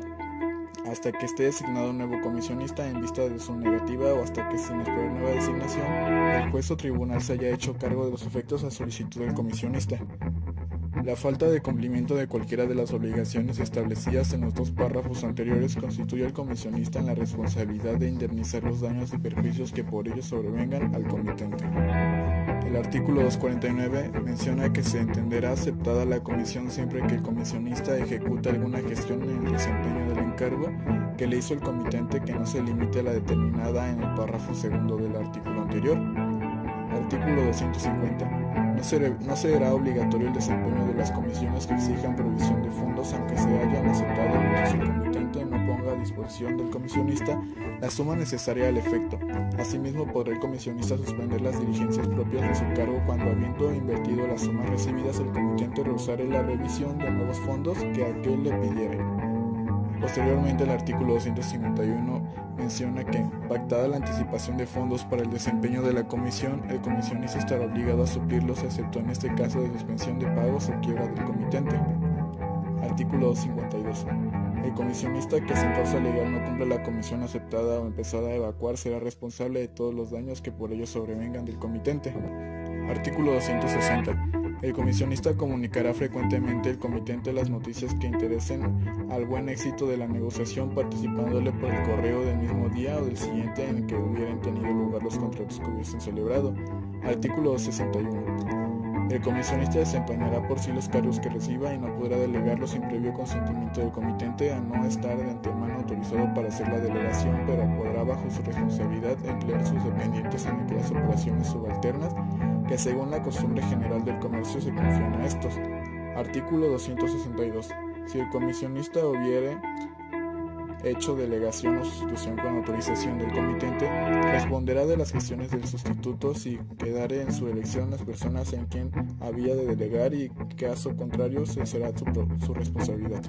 hasta que esté designado un nuevo comisionista en vista de su negativa o hasta que, sin esperar nueva designación, el juez o tribunal se haya hecho cargo de los efectos a solicitud del comisionista. La falta de cumplimiento de cualquiera de las obligaciones establecidas en los dos párrafos anteriores constituye al comisionista en la responsabilidad de indemnizar los daños y perjuicios que por ello sobrevengan al comitente. El artículo 249 menciona que se entenderá aceptada la comisión siempre que el comisionista ejecute alguna gestión en el desempeño del encargo que le hizo el comitente que no se limite a la determinada en el párrafo segundo del artículo anterior. Artículo 250. No será obligatorio el desempeño de las comisiones que exijan provisión de fondos aunque se hayan aceptado mientras el comitente no ponga a disposición del comisionista la suma necesaria al efecto. Asimismo, podrá el comisionista suspender las diligencias propias de su cargo cuando, habiendo invertido las sumas recibidas, el comitente rehusare la revisión de nuevos fondos que aquel le pidiere. Posteriormente, el artículo 251 menciona que, pactada la anticipación de fondos para el desempeño de la comisión, el comisionista estará obligado a suplirlos, excepto en este caso de suspensión de pagos o quiebra del comitente. Artículo 252. El comisionista que sin causa legal no cumpla la comisión aceptada o empezada a evacuar será responsable de todos los daños que por ello sobrevengan del comitente. Artículo 260. El comisionista comunicará frecuentemente al comitente las noticias que interesen al buen éxito de la negociación, participándole por el correo del mismo día o del siguiente en que hubieran tenido lugar los contratos que hubiesen celebrado. Artículo 261. El comisionista desempeñará por sí los cargos que reciba y no podrá delegarlos sin previo consentimiento del comitente, a no estar de antemano autorizado para hacer la delegación, pero podrá bajo su responsabilidad emplear sus dependientes en aquellas operaciones subalternas que según la costumbre general del comercio se confían a estos. Artículo 262. Si el comisionista hubiere hecho delegación o sustitución con autorización del comitente, responderá de las gestiones del sustituto si quedare en su elección las personas en quien había de delegar y caso contrario será su responsabilidad.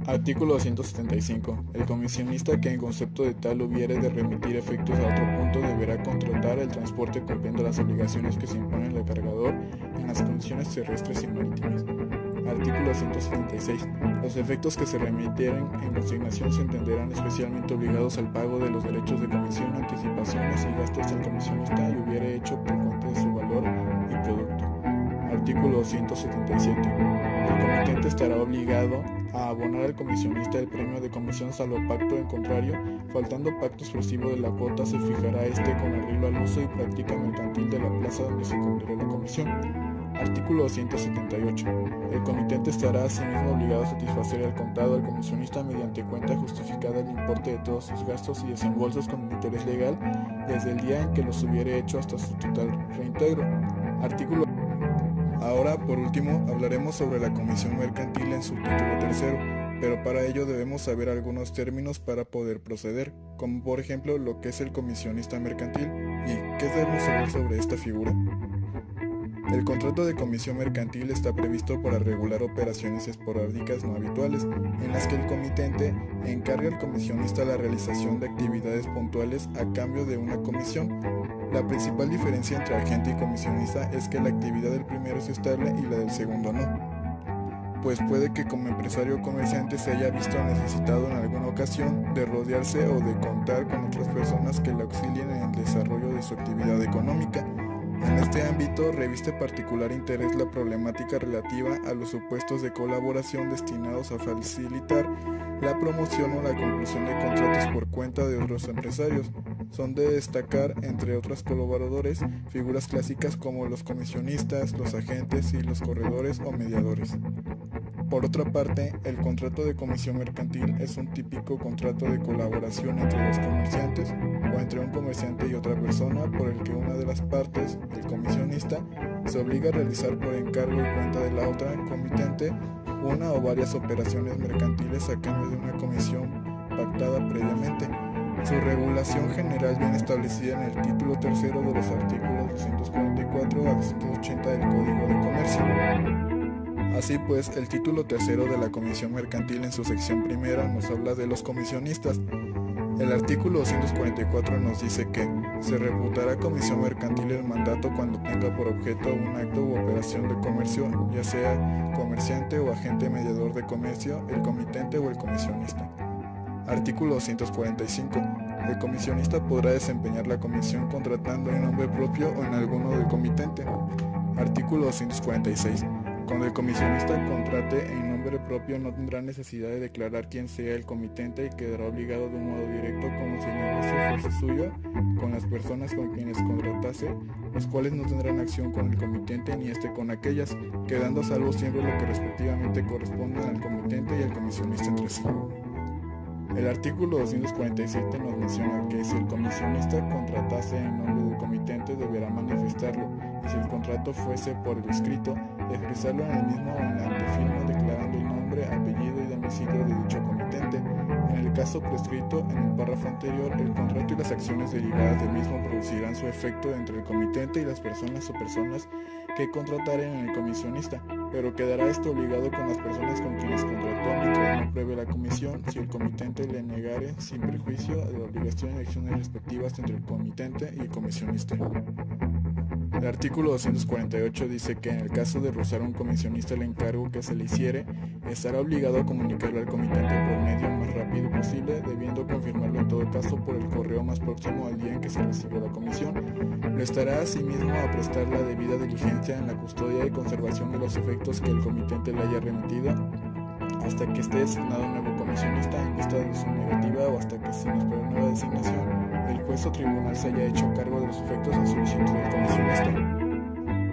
Artículo 275. El comisionista que en concepto de tal hubiere de remitir efectos a otro punto deberá contratar el transporte cumpliendo las obligaciones que se imponen al cargador en las condiciones terrestres y marítimas. Artículo 176. Los efectos que se remitieren en consignación se entenderán especialmente obligados al pago de los derechos de comisión, anticipaciones y gastos del comisionista y hubiere hecho por cuenta de su valor y producto. Artículo 177. El comitente estará obligado a abonar al comisionista el premio de comisión salvo pacto en contrario. Faltando pacto expresivo de la cuota, se fijará este con arreglo al uso y práctica mercantil de la plaza donde se cumplirá la comisión. Artículo 178. El comitente estará asimismo obligado a satisfacer al contado al comisionista mediante cuenta justificada el importe de todos sus gastos y desembolsos con interés legal desde el día en que los hubiere hecho hasta su total reintegro. Ahora, por último, hablaremos sobre la comisión mercantil en su título tercero, pero para ello debemos saber algunos términos para poder proceder, como por ejemplo lo que es el comisionista mercantil y qué debemos saber sobre esta figura. El contrato de comisión mercantil está previsto para regular operaciones esporádicas no habituales, en las que el comitente encarga al comisionista la realización de actividades puntuales a cambio de una comisión. La principal diferencia entre agente y comisionista es que la actividad del primero es estable y la del segundo no, pues puede que como empresario o comerciante se haya visto necesitado en alguna ocasión de rodearse o de contar con otras personas que le auxilien en el desarrollo de su actividad económica. En este ámbito reviste particular interés la problemática relativa a los supuestos de colaboración destinados a facilitar la promoción o la conclusión de contratos por cuenta de otros empresarios. Son de destacar, entre otros colaboradores, figuras clásicas como los comisionistas, los agentes y los corredores o mediadores. Por otra parte, el contrato de comisión mercantil es un típico contrato de colaboración entre los comerciantes o entre un comerciante y otra persona por el que una de las partes, el comisionista, se obliga a realizar por encargo y cuenta de la otra comitente una o varias operaciones mercantiles a cambio de una comisión pactada previamente. Su regulación general viene establecida en el título tercero de los artículos 244 a 280 del Código de Comercio. Así pues, el título tercero de la comisión mercantil en su sección primera nos habla de los comisionistas. El artículo 244 nos dice que se reputará comisión mercantil el mandato cuando tenga por objeto un acto u operación de comercio, ya sea comerciante o agente mediador de comercio, el comitente o el comisionista. Artículo 245. El comisionista podrá desempeñar la comisión contratando en nombre propio o en alguno del comitente. Artículo 246. Cuando el comisionista contrate en nombre propio no tendrá necesidad de declarar quién sea el comitente y quedará obligado de un modo directo como si el negocio fuese suyo con las personas con quienes contratase los cuales no tendrán acción con el comitente ni este con aquellas, quedando a salvo siempre lo que respectivamente correspondan al comitente y al comisionista entre sí. El artículo 247 nos menciona que si el comisionista contratase en nombre del comitente deberá manifestarlo, y si el contrato fuese por el escrito, expresarlo en el mismo o en la antefirma declarando el nombre, apellido y domicilio de dicho comitente. En el caso prescrito en el párrafo anterior, el contrato y las acciones derivadas del mismo producirán su efecto entre el comitente y las personas o personas que contrataren en el comisionista, pero quedará esto obligado con las personas con quienes contrató mientras no pruebe la comisión, si el comitente le negare sin perjuicio de la obligación y acciones respectivas entre el comitente y el comisionista. El artículo 248 dice que en el caso de rozar a un comisionista el encargo que se le hiciere, estará obligado a comunicarlo al comitente por medio más rápido posible, debiendo confirmarlo en todo caso por el correo más próximo al día en que se recibió la comisión. Lo estará asimismo a prestar la debida diligencia en la custodia y conservación de los efectos que el comitente le haya remitido, hasta que esté designado un nuevo comisionista en vista de su negativa o hasta que, sin esperar nueva designación, el juez o tribunal se haya hecho cargo de los efectos en solicitud del comisionista.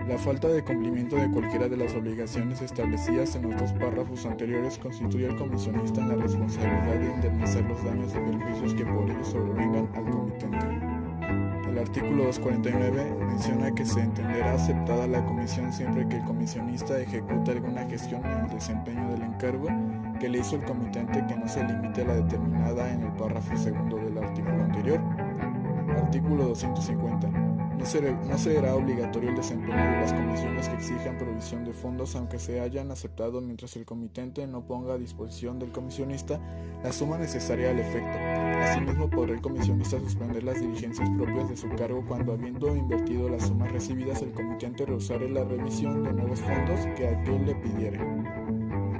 La falta de cumplimiento de cualquiera de las obligaciones establecidas en los dos párrafos anteriores constituye al comisionista en la responsabilidad de indemnizar los daños y perjuicios que por ello sobrevengan al comitente. El artículo 249 menciona que se entenderá aceptada la comisión siempre que el comisionista ejecute alguna gestión en el desempeño del encargo que le hizo el comitente que no se limite a la determinada en el párrafo segundo del artículo anterior. Artículo 250. No será obligatorio el desempeño de las comisiones que exijan provisión de fondos aunque se hayan aceptado mientras el comitente no ponga a disposición del comisionista la suma necesaria al efecto. Asimismo podrá el comisionista suspender las diligencias propias de su cargo cuando, habiendo invertido las sumas recibidas, el comitente rehusare la remisión de nuevos fondos que aquel le pidiere.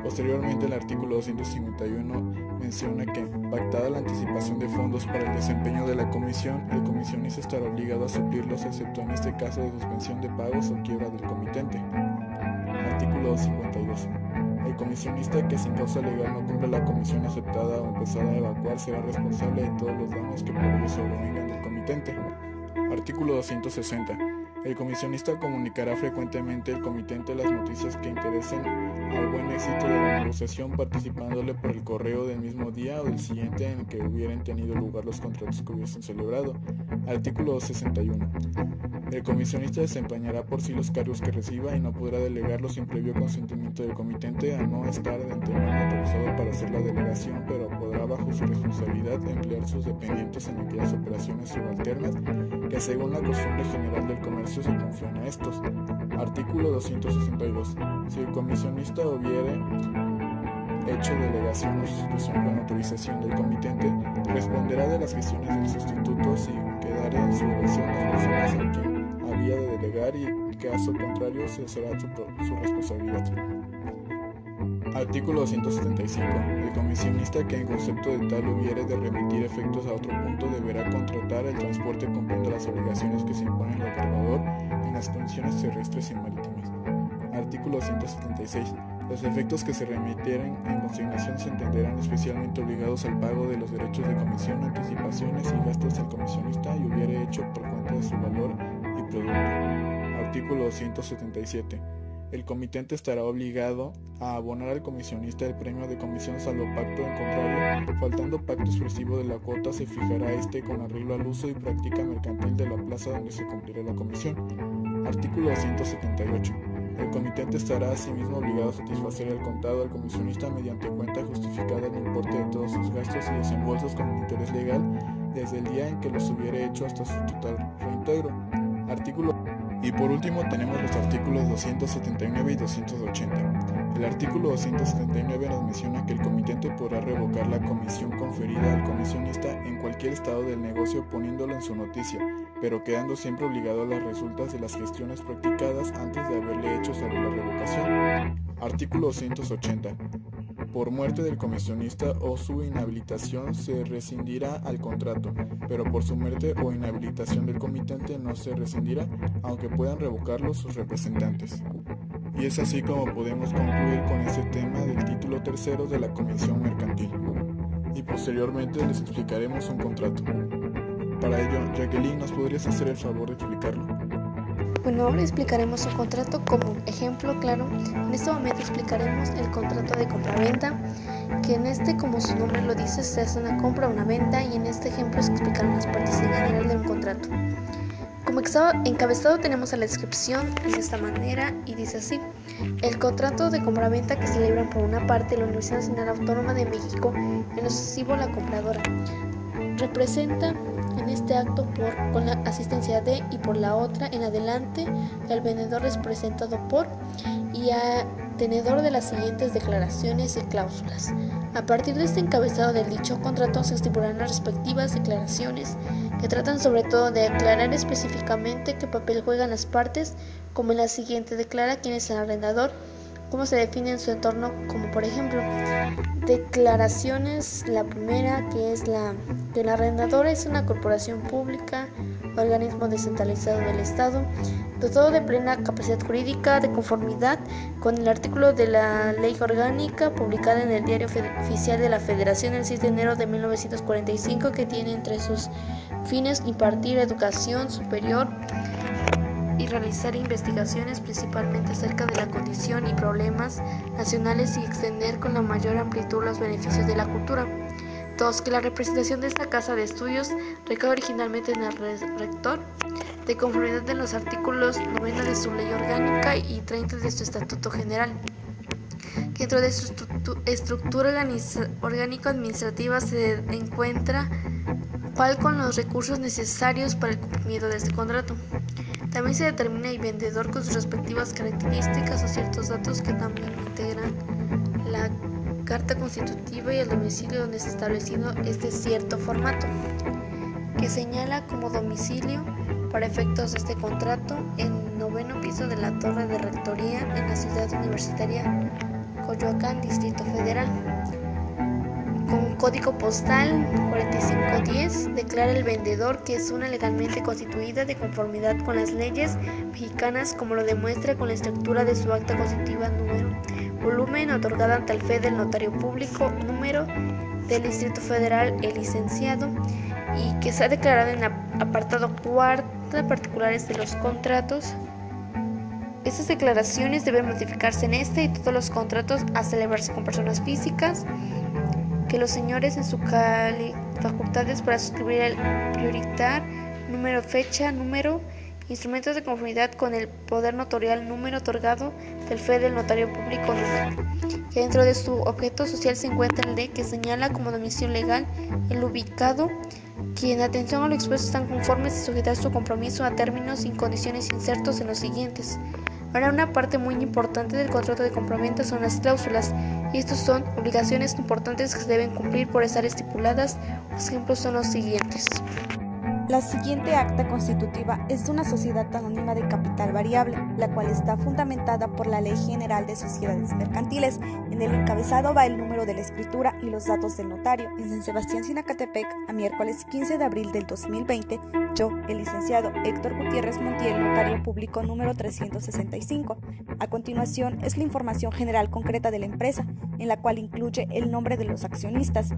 Posteriormente, el artículo 251 menciona que, pactada la anticipación de fondos para el desempeño de la comisión, el comisionista estará obligado a suplirlos excepto en este caso de suspensión de pagos o quiebra del comitente. Artículo 252. El comisionista que sin causa legal no cumpla la comisión aceptada o empezada a evacuar será responsable de todos los daños que por ello sobrevengan del comitente. Artículo 260. El comisionista comunicará frecuentemente al comitente las noticias que interesen al buen éxito de la negociación, participándole por el correo del mismo día o del siguiente en el que hubieran tenido lugar los contratos que hubiesen celebrado. Artículo 61. El comisionista desempeñará por sí los cargos que reciba y no podrá delegarlos sin previo consentimiento del comitente, a no estar de antemano autorizado para hacer la delegación, pero podrá bajo su responsabilidad emplear sus dependientes en aquellas operaciones subalternas que según la costumbre general del comercio se confían a estos. Artículo 262. Si el comisionista hubiere hecho delegación o sustitución con autorización del comitente, responderá de las gestiones del sustituto si quedare en su elección las personas en quien había de delegar y en caso contrario se será su responsabilidad. Artículo 275. El comisionista que en concepto de tal hubiere de remitir efectos a otro punto deberá contratar el transporte cumpliendo las obligaciones que se imponen al cargador en las condiciones terrestres y marítimas. Artículo 176. Los efectos que se remitieren en consignación se entenderán especialmente obligados al pago de los derechos de comisión, anticipaciones y gastos del comisionista y hubiere hecho por cuenta de su valor y producto. Artículo 177. El comitente estará obligado a abonar al comisionista el premio de comisión salvo pacto en contrario. Faltando pacto expresivo de la cuota, se fijará este con arreglo al uso y práctica mercantil de la plaza donde se cumplirá la comisión. Artículo 178. El comitente estará asimismo obligado a satisfacer al contado al comisionista mediante cuenta justificada en el importe de todos sus gastos y desembolsos con interés legal desde el día en que los hubiere hecho hasta su total reintegro. Y por último tenemos los artículos 279 y 280. El artículo 279 nos menciona que el comitente podrá revocar la comisión conferida al comisionista en cualquier estado del negocio poniéndolo en su noticia, pero quedando siempre obligado a las resultas de las gestiones practicadas antes de haberle hecho saber la revocación. Artículo 280. Por muerte del comisionista o su inhabilitación se rescindirá al contrato, pero por su muerte o inhabilitación del comitente no se rescindirá, aunque puedan revocarlo sus representantes. Y es así como podemos concluir con este tema del título tercero de la Comisión Mercantil. Y posteriormente les explicaremos un contrato. Para ello, Jacqueline, ¿nos podrías hacer el favor de explicarlo? Bueno, ahora explicaremos un contrato como ejemplo claro. En este momento explicaremos el contrato de compraventa, que en este, como su nombre lo dice, se hace una compra o una venta, y en este ejemplo se explicarán las partes en general de un contrato. Como encabezado tenemos a la descripción de esta manera y dice así: el contrato de compraventa que celebran por una parte la Universidad Nacional Autónoma de México, en lo sucesivo la compradora, representa en este acto con la asistencia de, y por la otra en adelante el vendedor representado por y a tenedor de las siguientes declaraciones y cláusulas. A partir de este encabezado del dicho contrato se estipularán las respectivas declaraciones, que tratan sobre todo de aclarar específicamente qué papel juegan las partes, como en la siguiente: declara quién es el arrendador, cómo se define en su entorno, como por ejemplo declaraciones. La primera, que es que el arrendador es una corporación pública, organismo descentralizado del Estado, dotado de plena capacidad jurídica, de conformidad con el artículo de la Ley Orgánica publicada en el Diario Oficial de la Federación el 6 de enero de 1945, que tiene entre sus fines impartir educación superior y realizar investigaciones principalmente acerca de la condición y problemas nacionales y extender con la mayor amplitud los beneficios de la cultura. 2. Que la representación de esta casa de estudios recae originalmente en el rector, de conformidad en los artículos 90 de su ley orgánica y 30 de su estatuto general, que dentro de su estructura orgánico-administrativa se encuentra cuál con los recursos necesarios para el cumplimiento de este contrato. También se determina el vendedor con sus respectivas características o ciertos datos que también integran la carta constitutiva y el domicilio donde se ha establecido este cierto formato, que señala como domicilio para efectos de este contrato el 9º piso de la Torre de Rectoría en la Ciudad Universitaria Coyoacán, Distrito Federal. Con código postal 4510 declara el vendedor que es una legalmente constituida de conformidad con las leyes mexicanas, como lo demuestra con la estructura de su acta constitutiva número, volumen, otorgada ante el fe del notario público, número del Distrito Federal, el licenciado, y que se ha declarado en apartado 4 particulares de los contratos. Estas declaraciones deben notificarse en este y todos los contratos a celebrarse con personas físicas, que los señores en sus facultades para suscribir el prioritar, número, fecha, número, instrumentos de conformidad con el poder notarial, número otorgado del fe del notario público, número, que dentro de su objeto social se encuentra el de que señala como domicilio legal el ubicado, que en atención a lo expuesto están conformes a sujetar su compromiso a términos y condiciones insertos en los siguientes. Ahora, una parte muy importante del contrato de compraventa son las cláusulas, y estos son obligaciones importantes que se deben cumplir por estar estipuladas. Los ejemplos son los siguientes. La siguiente acta constitutiva es de una sociedad anónima de capital variable, la cual está fundamentada por la Ley General de Sociedades Mercantiles. En el encabezado va el número de la escritura y los datos del notario. En San Sebastián, Sinacatepec, a miércoles 15 de abril del 2020, yo, el licenciado Héctor Gutiérrez Montiel, notario público número 365. A continuación es la información general concreta de la empresa, en la cual incluye el nombre de los accionistas.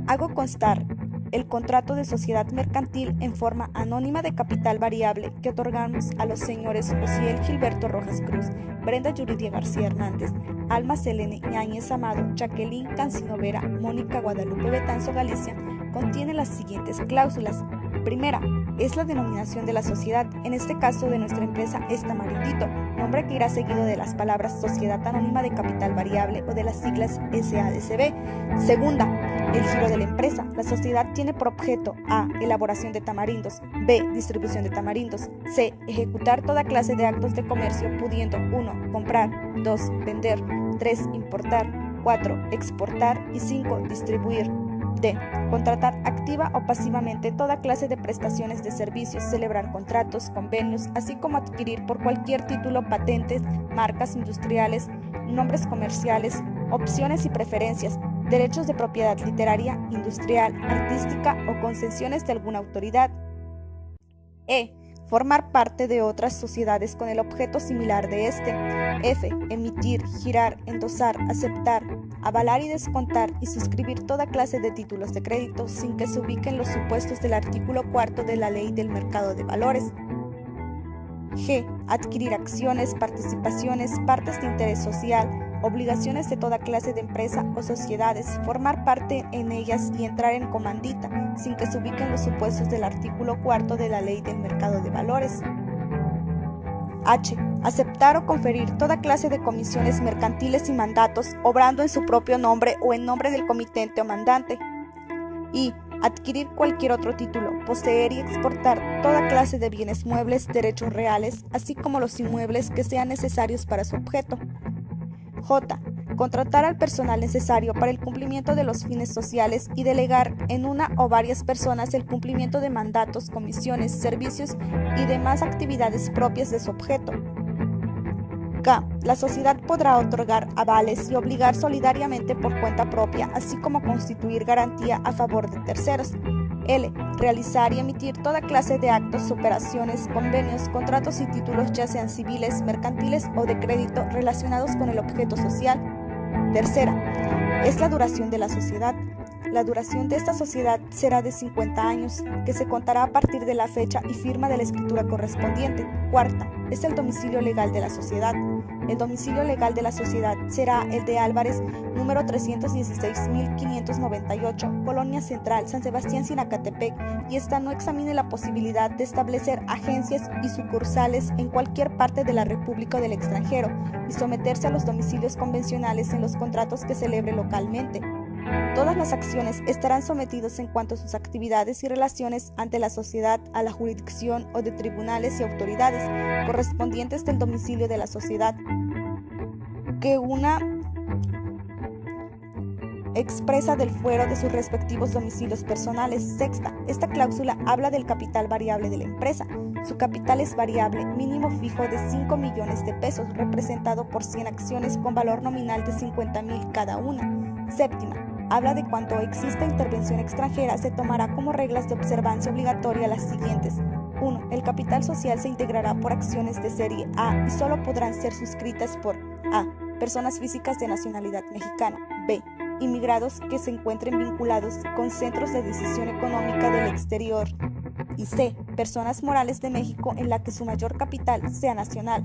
Hago constar el contrato de sociedad mercantil en forma anónima de capital variable que otorgamos a los señores Osiel Gilberto Rojas Cruz, Brenda Yuridia García Hernández, Alma Selene Ñáñez Amado, Jacqueline Cancino Vera, Mónica Guadalupe Betanzo Galicia, contiene las siguientes cláusulas. Primera, es la denominación de la sociedad, en este caso de nuestra empresa es Tamarindito, nombre que irá seguido de las palabras Sociedad Anónima de Capital Variable o de las siglas SADCB. Segunda, el giro de la empresa. La sociedad tiene por objeto A. Elaboración de tamarindos, B. Distribución de tamarindos, C. Ejecutar toda clase de actos de comercio pudiendo 1. Comprar, 2. Vender, 3. Importar, 4. Exportar y 5. Distribuir. D. Contratar activa o pasivamente toda clase de prestaciones de servicios, celebrar contratos, convenios, así como adquirir por cualquier título patentes, marcas industriales, nombres comerciales, opciones y preferencias, derechos de propiedad literaria, industrial, artística o concesiones de alguna autoridad. E. Formar parte de otras sociedades con el objeto similar de este. F. Emitir, girar, endosar, aceptar, avalar y descontar y suscribir toda clase de títulos de crédito sin que se ubiquen los supuestos del artículo 4 de la Ley del Mercado de Valores. G. Adquirir acciones, participaciones, partes de interés social, obligaciones de toda clase de empresa o sociedades, formar parte en ellas y entrar en comandita, sin que se ubiquen los supuestos del artículo 4 de la Ley del Mercado de Valores. H. Aceptar o conferir toda clase de comisiones mercantiles y mandatos, obrando en su propio nombre o en nombre del comitente o mandante. I. Adquirir cualquier otro título, poseer y exportar toda clase de bienes muebles, derechos reales, así como los inmuebles que sean necesarios para su objeto. J. Contratar al personal necesario para el cumplimiento de los fines sociales y delegar en una o varias personas el cumplimiento de mandatos, comisiones, servicios y demás actividades propias de su objeto. K. La sociedad podrá otorgar avales y obligar solidariamente por cuenta propia, así como constituir garantía a favor de terceros. L. Realizar y emitir toda clase de actos, operaciones, convenios, contratos y títulos, ya sean civiles, mercantiles o de crédito, relacionados con el objeto social. Tercera, es la duración de la sociedad. La duración de esta sociedad será de 50 años, que se contará a partir de la fecha y firma de la escritura correspondiente. Cuarta, es el domicilio legal de la sociedad. El domicilio legal de la sociedad será el de Álvarez, número 316.598, Colonia Central, San Sebastián, Sinacatepec, y esta no examine la posibilidad de establecer agencias y sucursales en cualquier parte de la República o del extranjero y someterse a los domicilios convencionales en los contratos que celebre localmente. Todas las acciones estarán sometidos en cuanto a sus actividades y relaciones ante la sociedad a la jurisdicción o de tribunales y autoridades correspondientes del domicilio de la sociedad, que una expresa del fuero de sus respectivos domicilios personales. Sexta, esta cláusula habla del capital variable de la empresa. Su capital es variable, mínimo fijo de 5 millones de pesos, representado por 100 acciones con valor nominal de 50,000 cada una. Séptima, habla de cuando exista intervención extranjera, se tomará como reglas de observancia obligatoria las siguientes. 1. El capital social se integrará por acciones de serie A y solo podrán ser suscritas por A. Personas físicas de nacionalidad mexicana. B. Inmigrados que se encuentren vinculados con centros de decisión económica del exterior. Y C. Personas morales de México en la que su mayor capital sea nacional.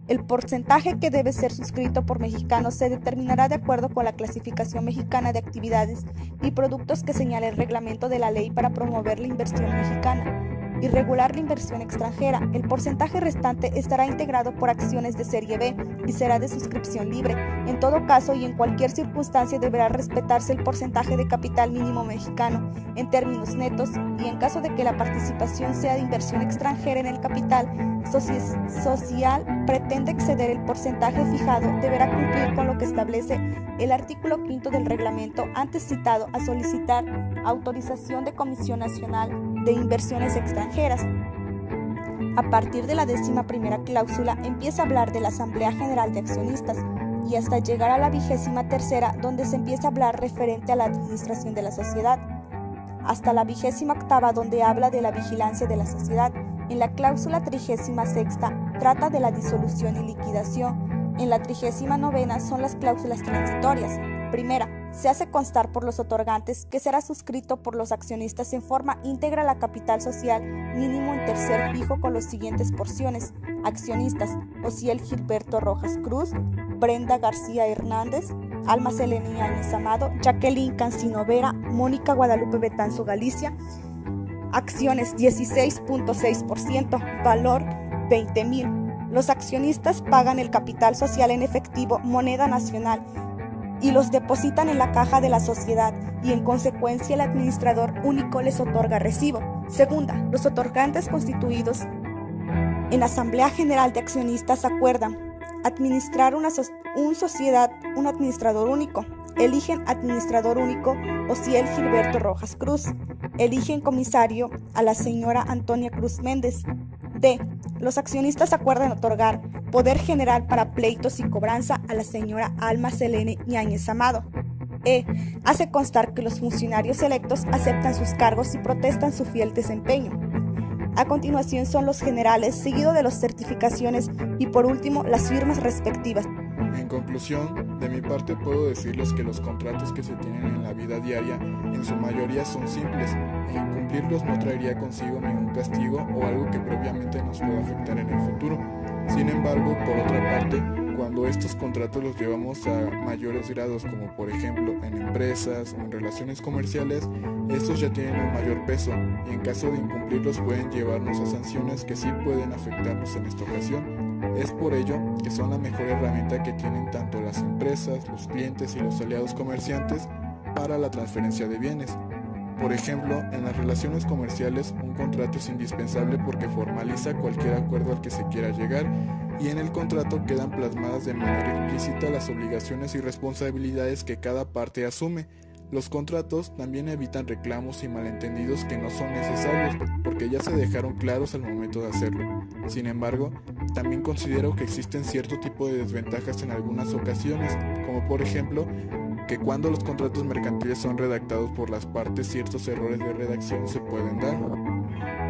El porcentaje que debe ser suscrito por mexicanos se determinará de acuerdo con la clasificación mexicana de actividades y productos que señala el reglamento de la ley para promover la inversión mexicana y regular la inversión extranjera. El porcentaje restante estará integrado por acciones de serie B y será de suscripción libre. En todo caso y en cualquier circunstancia deberá respetarse el porcentaje de capital mínimo mexicano en términos netos, y en caso de que la participación sea de inversión extranjera en el capital social pretende exceder el porcentaje fijado, deberá cumplir con lo que establece el artículo 5 del reglamento antes citado a solicitar autorización de Comisión Nacional de Inversiones Extranjeras. A partir de la 11ª cláusula empieza a hablar de la Asamblea General de Accionistas y hasta llegar a la 23ª, donde se empieza a hablar referente a la administración de la sociedad, hasta la 28ª, donde habla de la vigilancia de la sociedad. En la cláusula 36ª trata de la disolución y liquidación. En la 39ª son las cláusulas transitorias. Primera, se hace constar por los otorgantes que será suscrito por los accionistas en forma íntegra la capital social mínimo en tercer fijo con las siguientes porciones. Accionistas: Osiel Gilberto Rojas Cruz, Brenda García Hernández, Alma Selene Yáñez Amado, Jacqueline Cancino Vera, Mónica Guadalupe Betanzo Galicia. Acciones 16.6%, valor 20,000. Los accionistas pagan el capital social en efectivo, moneda nacional, y los depositan en la caja de la sociedad, y en consecuencia el administrador único les otorga recibo. Segunda, los otorgantes constituidos en Asamblea General de Accionistas acuerdan administrar un administrador único. Eligen administrador único Osiel Gilberto Rojas Cruz. Eligen comisario a la señora Antonia Cruz Méndez. D. Los accionistas acuerdan otorgar poder general para pleitos y cobranza a la señora Alma Selene Yáñez Amado. E. Hace constar que los funcionarios electos aceptan sus cargos y protestan su fiel desempeño. A continuación son los generales, seguido de las certificaciones y por último las firmas respectivas. En conclusión, de mi parte puedo decirles que los contratos que se tienen en la vida diaria en su mayoría son simples e incumplirlos no traería consigo ningún castigo o algo que previamente nos pueda afectar en el futuro. Sin embargo, por otra parte, cuando estos contratos los llevamos a mayores grados, como por ejemplo en empresas o en relaciones comerciales, estos ya tienen un mayor peso y en caso de incumplirlos pueden llevarnos a sanciones que sí pueden afectarnos en esta ocasión. Es por ello que son la mejor herramienta que tienen tanto las empresas, los clientes y los aliados comerciantes para la transferencia de bienes. Por ejemplo, en las relaciones comerciales un contrato es indispensable porque formaliza cualquier acuerdo al que se quiera llegar y en el contrato quedan plasmadas de manera explícita las obligaciones y responsabilidades que cada parte asume. Los contratos también evitan reclamos y malentendidos que no son necesarios porque ya se dejaron claros al momento de hacerlo. Sin embargo, también considero que existen cierto tipo de desventajas en algunas ocasiones, como por ejemplo, que cuando los contratos mercantiles son redactados por las partes, ciertos errores de redacción se pueden dar,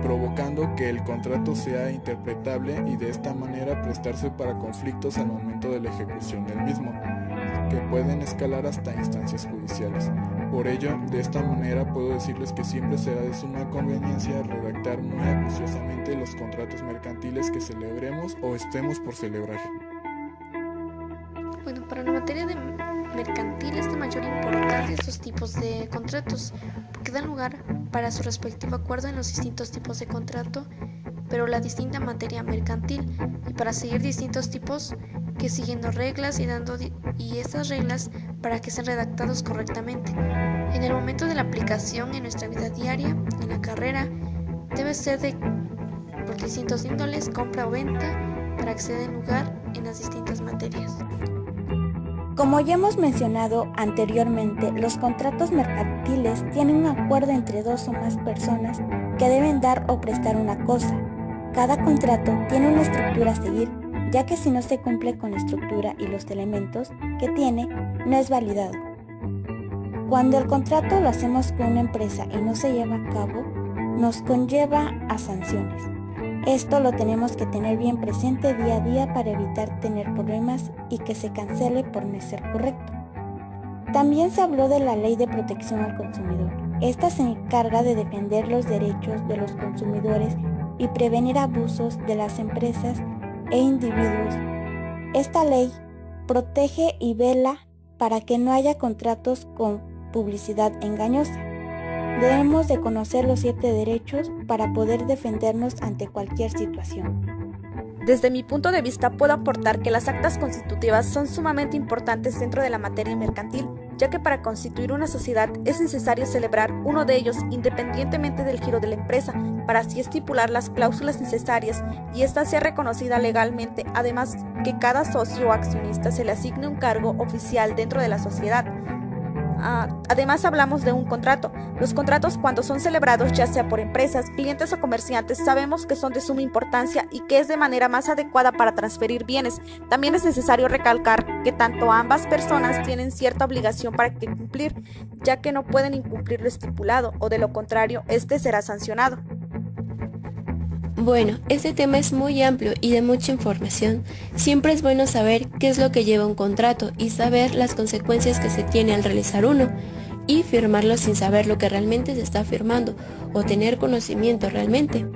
provocando que el contrato sea interpretable y de esta manera prestarse para conflictos al momento de la ejecución del mismo, que pueden escalar hasta instancias judiciales. Por ello, de esta manera puedo decirles que siempre será de suma conveniencia redactar muy acuciosamente los contratos mercantiles que celebremos o estemos por celebrar. Bueno, para la materia de mercantil es de mayor importancia estos tipos de contratos, porque dan lugar para su respectivo acuerdo en los distintos tipos de contrato, pero la distinta materia mercantil, y para seguir distintos tipos que siguiendo reglas y estas reglas para que sean redactados correctamente. En el momento de la aplicación en nuestra vida diaria, en la carrera, debe ser por distintos índoles, compra o venta, para que se den lugar en las distintas materias. Como ya hemos mencionado anteriormente, los contratos mercantiles tienen un acuerdo entre dos o más personas que deben dar o prestar una cosa. Cada contrato tiene una estructura a seguir, ya que si no se cumple con la estructura y los elementos que tiene, no es validado. Cuando el contrato lo hacemos con una empresa y no se lleva a cabo, nos conlleva a sanciones. Esto lo tenemos que tener bien presente día a día para evitar tener problemas y que se cancele por no ser correcto. También se habló de la Ley de Protección al Consumidor. Esta se encarga de defender los derechos de los consumidores y prevenir abusos de las empresas e individuos. Esta ley protege y vela para que no haya contratos con publicidad engañosa. Debemos de conocer los 7 derechos para poder defendernos ante cualquier situación. Desde mi punto de vista puedo aportar que las actas constitutivas son sumamente importantes dentro de la materia mercantil, ya que para constituir una sociedad es necesario celebrar uno de ellos independientemente del giro de la empresa, para así estipular las cláusulas necesarias y ésta sea reconocida legalmente, además que cada socio o accionista se le asigne un cargo oficial dentro de la sociedad. Además hablamos de un contrato. Los contratos cuando son celebrados ya sea por empresas, clientes o comerciantes sabemos que son de suma importancia y que es de manera más adecuada para transferir bienes. También es necesario recalcar que tanto ambas personas tienen cierta obligación para cumplir, ya que no pueden incumplir lo estipulado o de lo contrario, este será sancionado. Bueno, este tema es muy amplio y de mucha información. Siempre es bueno saber qué es lo que lleva un contrato y saber las consecuencias que se tiene al realizar uno y firmarlo sin saber lo que realmente se está firmando o tener conocimiento realmente.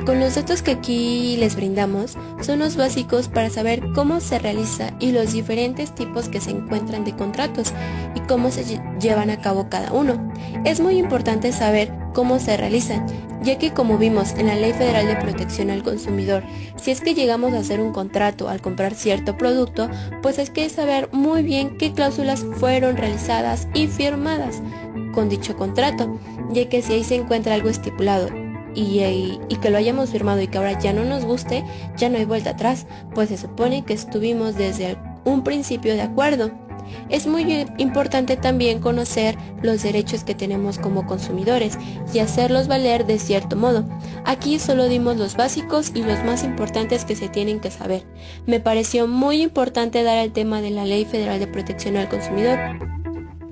Con los datos que aquí les brindamos son los básicos para saber cómo se realiza y los diferentes tipos que se encuentran de contratos y cómo se llevan a cabo cada uno. Es muy importante saber cómo se realizan, ya que como vimos en la Ley Federal de Protección al Consumidor, si es que llegamos a hacer un contrato al comprar cierto producto, pues hay que saber muy bien qué cláusulas fueron realizadas y firmadas con dicho contrato, ya que si ahí se encuentra algo estipulado y que lo hayamos firmado y que ahora ya no nos guste, ya no hay vuelta atrás, pues se supone que estuvimos desde un principio de acuerdo. Es muy importante también conocer los derechos que tenemos como consumidores y hacerlos valer de cierto modo. Aquí solo dimos los básicos y los más importantes que se tienen que saber. Me pareció muy importante dar el tema de la Ley Federal de Protección al Consumidor,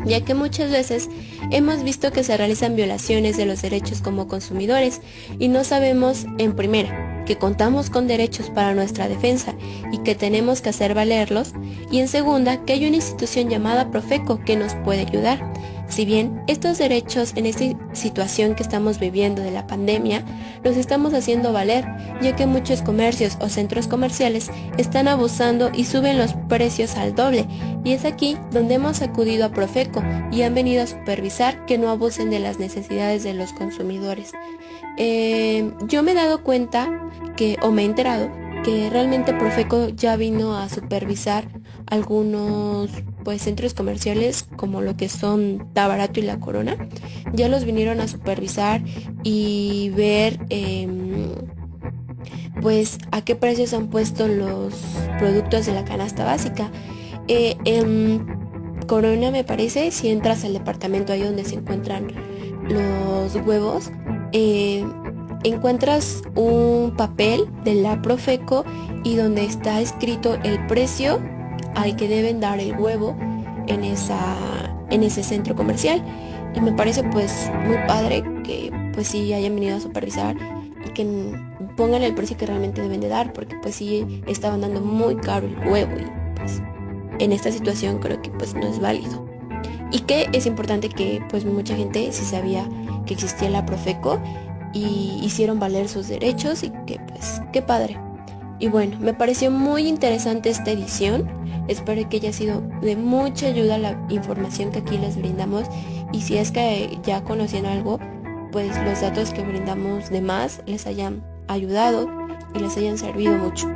ya que muchas veces hemos visto que se realizan violaciones de los derechos como consumidores y no sabemos en primera que contamos con derechos para nuestra defensa y que tenemos que hacer valerlos, y en segunda, que hay una institución llamada Profeco que nos puede ayudar. Si bien estos derechos en esta situación que estamos viviendo de la pandemia los estamos haciendo valer, ya que muchos comercios o centros comerciales están abusando y suben los precios al doble, y es aquí donde hemos acudido a Profeco y han venido a supervisar que no abusen de las necesidades de los consumidores. Yo me he dado cuenta me he enterado que realmente Profeco ya vino a supervisar algunos centros comerciales como lo que son Tabarato y La Corona. Ya los vinieron a supervisar y ver a qué precios han puesto los productos de la canasta básica. En Corona, me parece, si entras al departamento ahí donde se encuentran los huevos, encuentras un papel de la Profeco y donde está escrito el precio al que deben dar el huevo en ese centro comercial, y me parece muy padre que sí hayan venido a supervisar y que pongan el precio que realmente deben de dar, porque sí estaban dando muy caro el huevo y en esta situación creo que no es válido, y que es importante que mucha gente sí sabía que existía la Profeco y hicieron valer sus derechos, y que qué padre. Y bueno, me pareció muy interesante esta edición. Espero que haya sido de mucha ayuda la información que aquí les brindamos, y si es que ya conocían algo, los datos que brindamos de más les hayan ayudado y les hayan servido mucho.